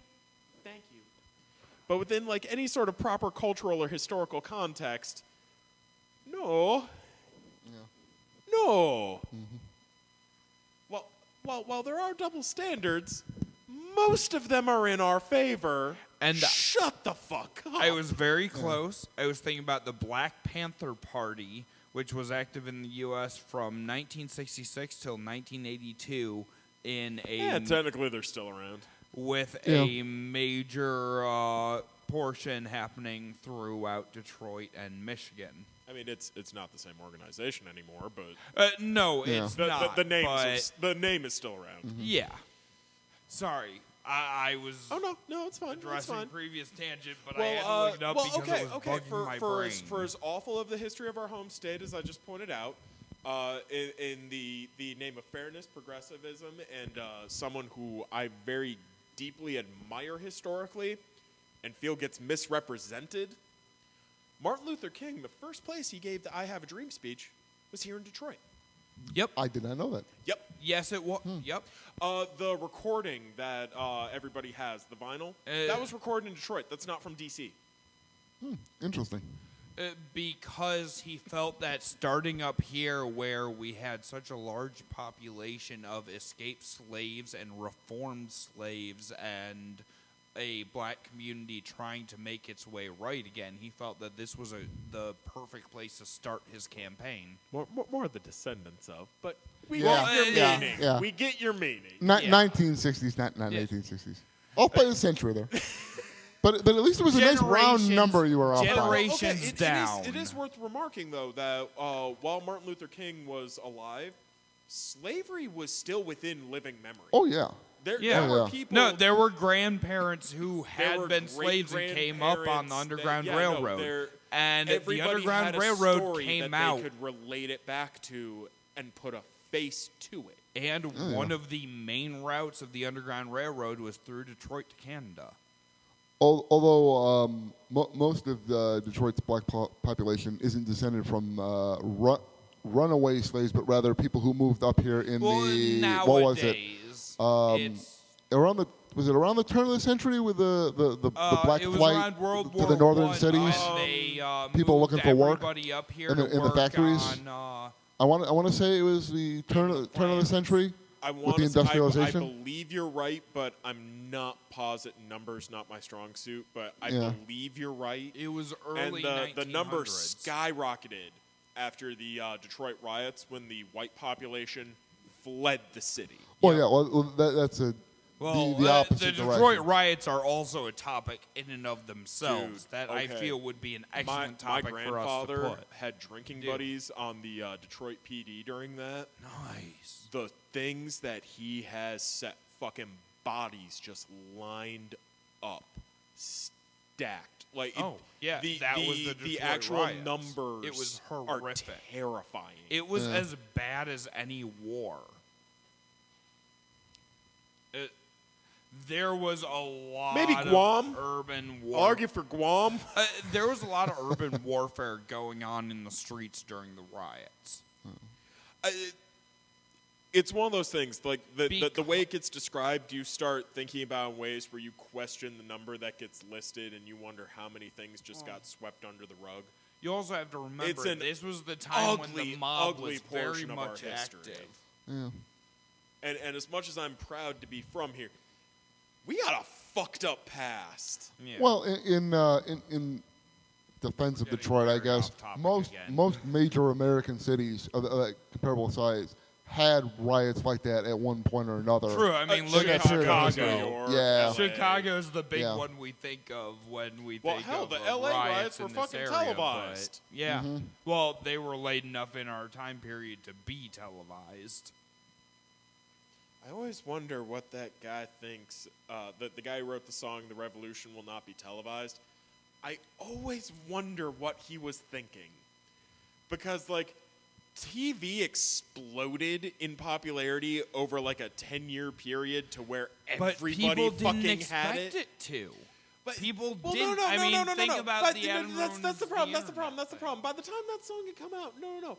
Speaker 2: But within like any sort of proper cultural or historical context, no. Well, while there are double standards, most of them are in our favor.
Speaker 3: And
Speaker 2: shut the fuck up.
Speaker 3: I was very close. I was thinking about the Black Panther Party, which was active in the U.S. from 1966 till 1982 in a
Speaker 2: Yeah, technically they're still around.
Speaker 3: with a major portion happening throughout Detroit and Michigan.
Speaker 2: I mean, it's not the same organization anymore, but
Speaker 3: No,
Speaker 4: Yeah.
Speaker 3: it's
Speaker 2: the
Speaker 3: not.
Speaker 2: name
Speaker 3: but
Speaker 2: the name is still around.
Speaker 3: yeah. Sorry, I was
Speaker 2: Oh no, it's fine. It's
Speaker 3: addressing
Speaker 2: fine.
Speaker 3: previous tangent, but I had to look it up because it was bugging my brain.
Speaker 2: For as awful of the history of our home state as I just pointed out, in the name of fairness, progressivism, and someone who I very deeply admire historically and feel gets misrepresented, Martin Luther King, the first place he gave the I Have a Dream speech was here in Detroit.
Speaker 3: Yep.
Speaker 4: I did not know that.
Speaker 2: Yep.
Speaker 3: Yes, it was. Yep.
Speaker 2: The recording that everybody has, the vinyl, that was recorded in Detroit. That's not from D.C.
Speaker 4: Interesting.
Speaker 3: Because he felt that starting up here where we had such a large population of escaped slaves and reformed slaves and a black community trying to make its way right again, he felt that this was the perfect place to start his campaign.
Speaker 2: More the descendants of, but we
Speaker 4: Yeah.
Speaker 2: get your
Speaker 4: Yeah.
Speaker 2: meaning.
Speaker 4: Yeah.
Speaker 2: We get your meaning.
Speaker 4: 1960s, not
Speaker 3: Yeah.
Speaker 4: 1860s. Off by a century there. But at least it was a nice round
Speaker 3: Generations-
Speaker 4: number you were off by.
Speaker 3: generations- down.
Speaker 2: It is worth remarking, though, that while Martin Luther King was alive, slavery was still within living memory.
Speaker 4: Oh yeah.
Speaker 2: There
Speaker 3: Yeah.
Speaker 2: were
Speaker 4: Yeah.
Speaker 2: people.
Speaker 3: No, there were grandparents who
Speaker 2: There
Speaker 3: had
Speaker 2: were
Speaker 3: been slaves and came up on the
Speaker 2: great-grandparents
Speaker 3: Underground
Speaker 2: that- yeah, no,
Speaker 3: Railroad.
Speaker 2: there-
Speaker 3: And the
Speaker 2: everybody
Speaker 3: Underground
Speaker 2: had a
Speaker 3: Railroad
Speaker 2: story
Speaker 3: came
Speaker 2: that
Speaker 3: out.
Speaker 2: they could relate it back to and put a face to it.
Speaker 3: And one of the main routes of the Underground Railroad was through Detroit to Canada.
Speaker 4: Although most of Detroit's black population isn't descended from runaway slaves, but rather people who moved up here in the
Speaker 3: nowadays,
Speaker 4: what was it?
Speaker 3: it's
Speaker 4: Was it around the turn of the century with the black
Speaker 3: it was
Speaker 4: flight
Speaker 3: around World
Speaker 4: to
Speaker 3: War
Speaker 4: the northern
Speaker 3: I
Speaker 4: cities?
Speaker 3: when they
Speaker 4: People
Speaker 3: moved
Speaker 4: looking for work
Speaker 3: everybody up here
Speaker 4: in the
Speaker 3: to work
Speaker 4: factories?
Speaker 3: on,
Speaker 4: I want to say it was the turn of the century.
Speaker 2: want
Speaker 4: the
Speaker 2: to say, I
Speaker 4: industrialization?
Speaker 2: believe you're right, but I'm not positive. Numbers not my strong suit, but I
Speaker 4: Yeah.
Speaker 2: believe you're right.
Speaker 3: It was
Speaker 2: And
Speaker 3: early
Speaker 2: the number
Speaker 3: 1900s.
Speaker 2: skyrocketed after the Detroit riots when the white population fled the city.
Speaker 4: Well, yeah. Well, that's the opposite
Speaker 3: the Detroit
Speaker 4: direction.
Speaker 3: riots are also a topic in and of themselves
Speaker 2: Dude,
Speaker 3: that I
Speaker 2: okay.
Speaker 3: feel would be an
Speaker 2: My
Speaker 3: excellent topic for us to
Speaker 2: grandfather
Speaker 3: put.
Speaker 2: had drinking
Speaker 3: Dude.
Speaker 2: buddies on the Detroit PD during that.
Speaker 3: Nice.
Speaker 2: The things that he has set, fucking bodies just lined up, stacked. Like,
Speaker 3: Oh, yeah, that was the Detroit
Speaker 2: actual
Speaker 3: riots.
Speaker 2: numbers.
Speaker 3: It was
Speaker 2: are
Speaker 3: horrific.
Speaker 2: terrifying.
Speaker 3: It was as bad as any war. There was a lot
Speaker 2: Maybe Guam?
Speaker 3: of urban
Speaker 2: I'll
Speaker 3: war.
Speaker 2: argue for Guam.
Speaker 3: There was a lot of urban warfare going on in the streets during the riots.
Speaker 2: It's one of those things, like the
Speaker 3: Because-
Speaker 2: way it gets described, you start thinking about ways where you question the number that gets listed, and you wonder how many things just got swept under the rug.
Speaker 3: You also have to remember
Speaker 2: It's an
Speaker 3: this was the time when
Speaker 2: ugly,
Speaker 3: the mob
Speaker 2: ugly
Speaker 3: was very
Speaker 2: portion of our
Speaker 3: much
Speaker 2: history.
Speaker 3: active.
Speaker 4: Yeah.
Speaker 2: And as much as I'm proud to be from here, we got a fucked up past.
Speaker 3: Yeah.
Speaker 4: Well, in defense of
Speaker 3: Getting
Speaker 4: Detroit, I
Speaker 3: very
Speaker 4: guess
Speaker 3: off topic
Speaker 4: most
Speaker 3: again.
Speaker 4: major American cities of comparable size had riots like that at one point or another.
Speaker 3: True. I mean, look at
Speaker 2: Chicago,
Speaker 3: Chicago.
Speaker 2: New York,
Speaker 4: Yeah.
Speaker 2: LA.
Speaker 3: Chicago's the big
Speaker 4: Yeah.
Speaker 3: one we think of when we
Speaker 2: Well,
Speaker 3: think
Speaker 2: hell,
Speaker 3: of
Speaker 2: the
Speaker 3: riots
Speaker 2: LA riots were
Speaker 3: in this
Speaker 2: fucking
Speaker 3: area,
Speaker 2: televised.
Speaker 3: but yeah.
Speaker 4: Mm-hmm.
Speaker 3: Well, they were late enough in our time period to be televised.
Speaker 2: I always wonder what that guy thinks. The guy who wrote the song "The Revolution Will Not Be Televised." I always wonder what he was thinking, because like TV exploded in popularity over like a 10-year period to where
Speaker 3: But
Speaker 2: everybody
Speaker 3: people didn't
Speaker 2: fucking
Speaker 3: expect
Speaker 2: had it.
Speaker 3: to.
Speaker 2: But
Speaker 3: People
Speaker 2: well,
Speaker 3: didn't.
Speaker 2: No,
Speaker 3: I mean,
Speaker 2: no,
Speaker 3: think about
Speaker 2: But
Speaker 3: the Adam
Speaker 2: that's the
Speaker 3: ruins
Speaker 2: problem.
Speaker 3: the
Speaker 2: That's the problem.
Speaker 3: internet
Speaker 2: That's the problem. By the time that song had come out, no.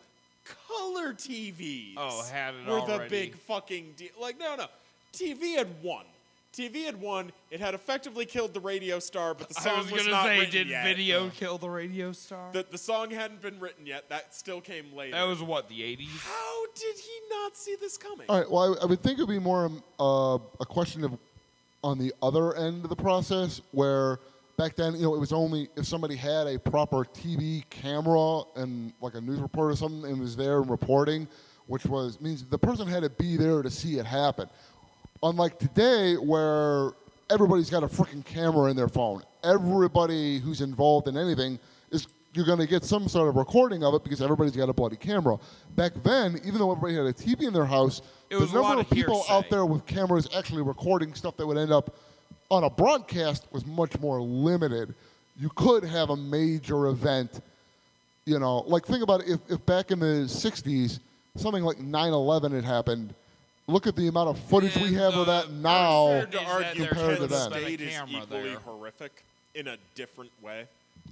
Speaker 2: Color TVs
Speaker 3: Had it
Speaker 2: were the
Speaker 3: already.
Speaker 2: big fucking deal. Like, no. TV had won. TV had won. It had effectively killed the radio star, but the
Speaker 3: I
Speaker 2: song
Speaker 3: was gonna
Speaker 2: not
Speaker 3: say,
Speaker 2: written
Speaker 3: did
Speaker 2: yet.
Speaker 3: video kill the radio star?
Speaker 2: The song hadn't been written yet. That still came later.
Speaker 3: That was what, the 80s?
Speaker 2: How did he not see this coming?
Speaker 4: All right. Well, I would think it would be more a question of on the other end of the process, where back then, it was only if somebody had a proper TV camera and like a news reporter or something and was there and reporting, which means the person had to be there to see it happen. Unlike today, where everybody's got a freaking camera in their phone. Everybody who's involved in anything you're going to get some sort of recording of it because everybody's got a bloody camera. Back then, even though everybody had a TV in their house,
Speaker 3: It was
Speaker 4: the
Speaker 3: a
Speaker 4: number
Speaker 3: lot
Speaker 4: of
Speaker 3: of
Speaker 4: people
Speaker 3: hearsay.
Speaker 4: out there with cameras actually recording stuff that would end up on a broadcast was much more limited. You could have a major event, like think about it, if back in the 60s, something like 9/11 had happened. Look at the amount of footage we have of that now
Speaker 2: Hard to
Speaker 3: Is that
Speaker 2: argue
Speaker 4: compared to
Speaker 2: Kent
Speaker 4: then.
Speaker 2: State is
Speaker 3: camera
Speaker 2: equally
Speaker 3: there.
Speaker 2: horrific in a different way.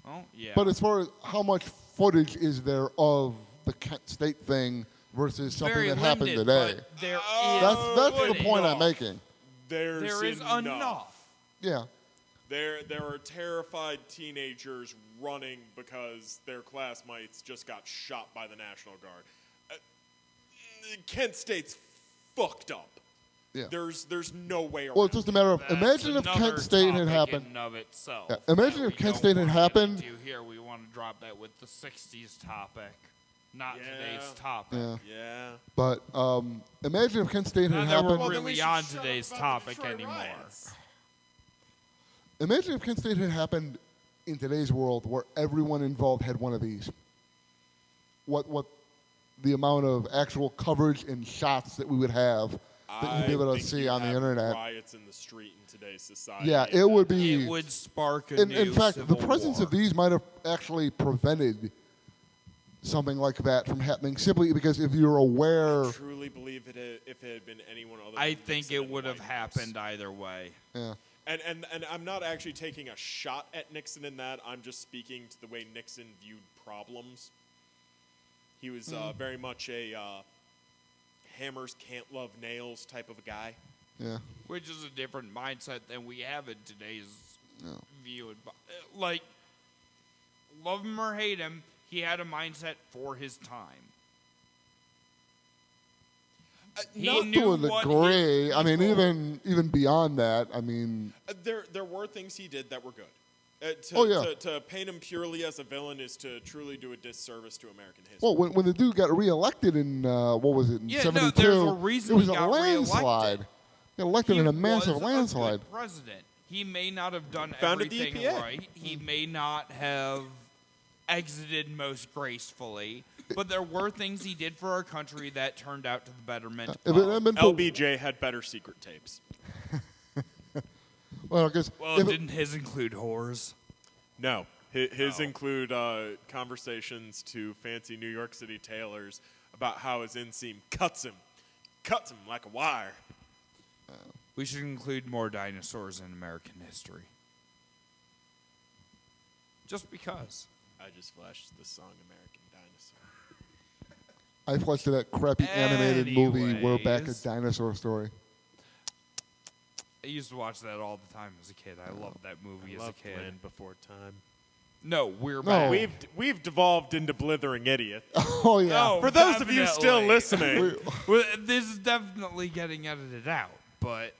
Speaker 3: Oh, yeah.
Speaker 4: But as far as how much footage is there of the Kent State thing versus something
Speaker 3: Very
Speaker 4: that happened
Speaker 3: limited,
Speaker 4: today?
Speaker 3: but there is
Speaker 4: That's the
Speaker 3: footage.
Speaker 4: point I'm making.
Speaker 3: There is enough.
Speaker 4: Yeah.
Speaker 2: There are terrified teenagers running because their classmates just got shot by the National Guard. Kent State's fucked up.
Speaker 4: Yeah.
Speaker 2: There's no way around.
Speaker 4: Well, it's just a matter of
Speaker 3: That's
Speaker 4: imagine if
Speaker 3: another
Speaker 4: Kent State had
Speaker 3: topic
Speaker 4: happened.
Speaker 3: in and of itself
Speaker 4: Yeah, imagine
Speaker 3: that
Speaker 4: if
Speaker 3: we
Speaker 4: Kent
Speaker 3: don't
Speaker 4: State had
Speaker 3: wanna get
Speaker 4: happened.
Speaker 3: into Here, we want to drop that with the '60s topic, not
Speaker 2: Yeah.
Speaker 3: today's topic.
Speaker 4: Yeah.
Speaker 2: Yeah.
Speaker 4: But imagine if Kent State had
Speaker 3: Not that we're
Speaker 4: happened.
Speaker 2: Well, then we
Speaker 3: really
Speaker 2: should
Speaker 3: on
Speaker 2: shut up
Speaker 3: today's
Speaker 2: about the
Speaker 3: topic
Speaker 2: Detroit
Speaker 3: anymore.
Speaker 2: riots.
Speaker 4: Imagine if Kent State had happened in today's world where everyone involved had one of these. What the amount of actual coverage and shots that we would have that you'd be able to
Speaker 2: think
Speaker 4: see
Speaker 2: you
Speaker 4: on the
Speaker 2: have
Speaker 4: internet.
Speaker 2: Riots in the street in today's society.
Speaker 4: Yeah, it would be.
Speaker 3: It would spark a new
Speaker 4: In fact, the
Speaker 3: civil
Speaker 4: presence
Speaker 3: war.
Speaker 4: of these might have actually prevented something like that from happening simply because if you're aware.
Speaker 2: I truly believe if it had been anyone other.
Speaker 3: I
Speaker 2: than
Speaker 3: think
Speaker 2: Nixon
Speaker 3: it
Speaker 2: and
Speaker 3: would have
Speaker 2: White House.
Speaker 3: happened either way.
Speaker 4: Yeah.
Speaker 2: And I'm not actually taking a shot at Nixon in that. I'm just speaking to the way Nixon viewed problems. He was very much a hammers can't love nails type of a guy.
Speaker 4: Yeah.
Speaker 3: Which is a different mindset than we have in today's
Speaker 4: No.
Speaker 3: view. Like, love him or hate him, he had a mindset for his time. He
Speaker 2: not
Speaker 3: knew
Speaker 4: To a
Speaker 3: what
Speaker 4: degree.
Speaker 3: his
Speaker 4: I mean,
Speaker 3: people-
Speaker 4: even beyond that. I mean,
Speaker 2: there were things he did that were good.
Speaker 4: Oh, yeah.
Speaker 2: To paint him purely as a villain is to truly do a disservice to American history.
Speaker 4: well, when the dude got reelected in what was it in
Speaker 3: Yeah, no,
Speaker 4: '72?
Speaker 3: there's a reason
Speaker 4: it was
Speaker 3: he
Speaker 4: a
Speaker 3: got
Speaker 4: landslide.
Speaker 3: reelected.
Speaker 4: He got elected in a massive
Speaker 3: was
Speaker 4: landslide.
Speaker 3: A good president. He may not have done
Speaker 2: Founded the
Speaker 3: everything
Speaker 2: EPA.
Speaker 3: right. He may not have exited most gracefully, but there were things he did for our country that turned out to the betterment.
Speaker 4: If it had been for-
Speaker 2: LBJ had better secret tapes.
Speaker 4: well, 'cause
Speaker 3: Well,
Speaker 4: if it-
Speaker 3: didn't his include whores?
Speaker 2: No. His
Speaker 3: Oh.
Speaker 2: include conversations to fancy New York City tailors about how his inseam cuts him like a wire.
Speaker 3: We should include more dinosaurs in American history. Just because.
Speaker 2: I just flashed the song American Dinosaur.
Speaker 4: I flushed to that crappy animated movie, We're Back a
Speaker 3: Anyways.
Speaker 4: Dinosaur Story.
Speaker 3: I used to watch that all the time as a kid. I loved that movie as a
Speaker 2: Loved
Speaker 3: kid.
Speaker 2: Land Before Time.
Speaker 3: No, we're
Speaker 4: No.
Speaker 3: back.
Speaker 2: We've devolved into blithering idiot.
Speaker 4: Oh yeah.
Speaker 3: No.
Speaker 2: For those of you still
Speaker 3: Definitely.
Speaker 2: listening,
Speaker 3: Well, this is definitely getting edited out, but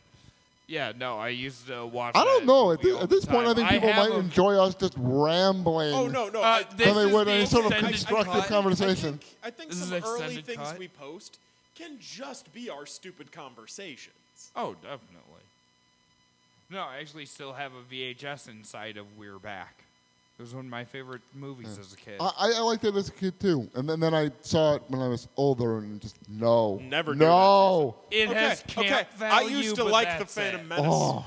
Speaker 3: yeah, no, I used to watch.
Speaker 4: I don't
Speaker 3: that
Speaker 4: know.
Speaker 3: movie all
Speaker 4: At this
Speaker 3: the
Speaker 4: point, I
Speaker 3: time.
Speaker 4: think people
Speaker 3: have
Speaker 4: might
Speaker 3: a-
Speaker 4: enjoy us just rambling.
Speaker 2: oh no,
Speaker 3: This
Speaker 4: Than they
Speaker 3: is
Speaker 4: would
Speaker 3: the
Speaker 4: any sort of
Speaker 3: extended
Speaker 4: constructive
Speaker 3: cut.
Speaker 4: conversation.
Speaker 2: I think
Speaker 3: This is
Speaker 2: some
Speaker 3: an
Speaker 2: early
Speaker 3: extended
Speaker 2: things
Speaker 3: cut.
Speaker 2: we post can just be our stupid conversations.
Speaker 3: Oh, definitely. No, I actually still have a VHS inside of We're Back. It was one of my favorite movies as a kid.
Speaker 4: I liked it as a kid too, and then I saw it when I was older, and just no,
Speaker 2: Never knew that,
Speaker 4: no.
Speaker 3: It has camp
Speaker 2: I
Speaker 3: value,
Speaker 2: used to
Speaker 3: but
Speaker 2: like the
Speaker 3: that's
Speaker 2: Phantom
Speaker 3: it.
Speaker 2: Menace.
Speaker 4: Oh.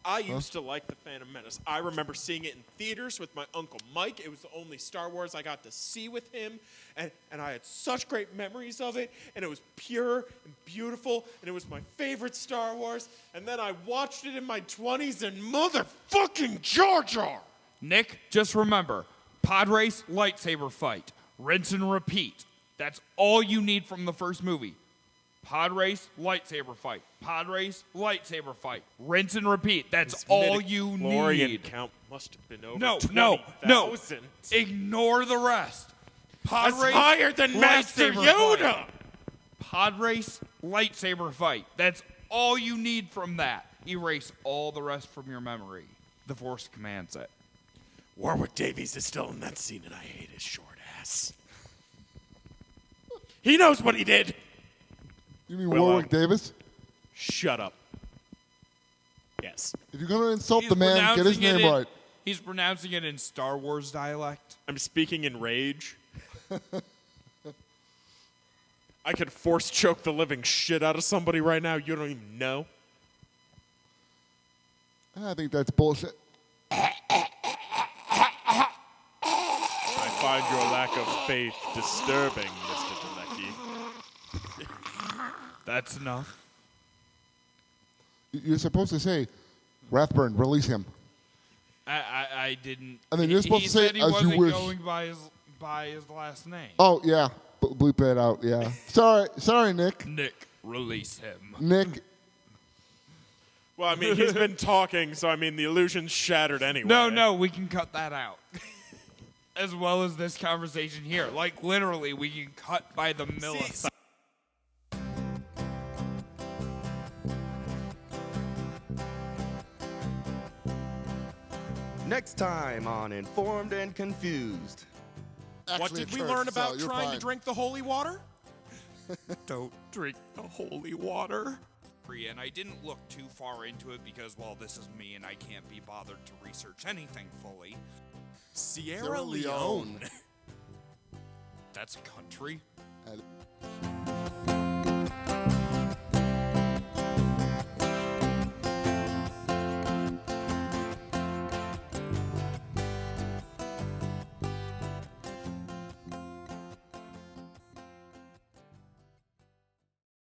Speaker 2: I used to like the Phantom Menace. I remember seeing it in theaters with my Uncle Mike. It was the only Star Wars I got to see with him, and I had such great memories of it, and it was pure and beautiful, and it was my favorite Star Wars. And then I watched it in my 20s, and motherfucking Jar Jar!
Speaker 3: Nick, just remember, pod race, lightsaber fight, rinse and repeat. That's all you need from the first movie. Pod race, lightsaber fight. Pod race, lightsaber fight. Rinse and repeat. That's
Speaker 2: This
Speaker 3: all you
Speaker 2: midichlorian
Speaker 3: need.
Speaker 2: count must have been over
Speaker 3: No,
Speaker 2: 20,000.
Speaker 3: Ignore the rest. Pod
Speaker 2: That's
Speaker 3: race,
Speaker 2: higher than Master
Speaker 3: lightsaber
Speaker 2: Yoda!
Speaker 3: fight. Pod race, lightsaber fight. That's all you need from that. Erase all the rest from your memory. The Force commands it.
Speaker 2: Warwick Davies is still in that scene, and I hate his short ass. He knows what he did.
Speaker 4: You mean
Speaker 2: Well,
Speaker 4: Warwick Davis?
Speaker 2: Shut up. Yes.
Speaker 4: If you're gonna insult
Speaker 3: He's
Speaker 4: the man, get his
Speaker 3: pronouncing it
Speaker 4: name
Speaker 3: in-
Speaker 4: right.
Speaker 3: He's pronouncing it in Star Wars dialect.
Speaker 2: I'm speaking in rage. I could force choke the living shit out of somebody right now. You don't even know.
Speaker 4: I think that's bullshit.
Speaker 2: I find your lack of faith disturbing, Mr. Dalecki.
Speaker 3: That's enough.
Speaker 4: You're supposed to say, Rathburn, release him.
Speaker 3: I didn't.
Speaker 4: And then you're supposed
Speaker 3: he
Speaker 4: to say
Speaker 3: said he
Speaker 4: it as you
Speaker 3: wasn't
Speaker 4: wish.
Speaker 3: going by his last name.
Speaker 4: Oh yeah, bleep that out. Yeah. sorry, Nick.
Speaker 3: Nick, release him.
Speaker 4: Nick.
Speaker 2: Well, I mean, he's been talking, so I mean, the illusion's shattered anyway.
Speaker 3: No, we can cut that out. As well as this conversation here. Like, literally, we can cut by the millisecond.
Speaker 5: Next time on Informed and Confused.
Speaker 2: What
Speaker 4: Actually,
Speaker 2: did we
Speaker 4: church,
Speaker 2: learn
Speaker 4: so
Speaker 2: about
Speaker 4: you're
Speaker 2: trying
Speaker 4: fine.
Speaker 2: to drink the holy water? Don't drink the holy water.
Speaker 3: And I didn't look too far into it because, well, this is me and I can't be bothered to research anything fully.
Speaker 2: Sierra
Speaker 4: Sierra
Speaker 2: Leone.
Speaker 4: Leone.
Speaker 3: That's a country.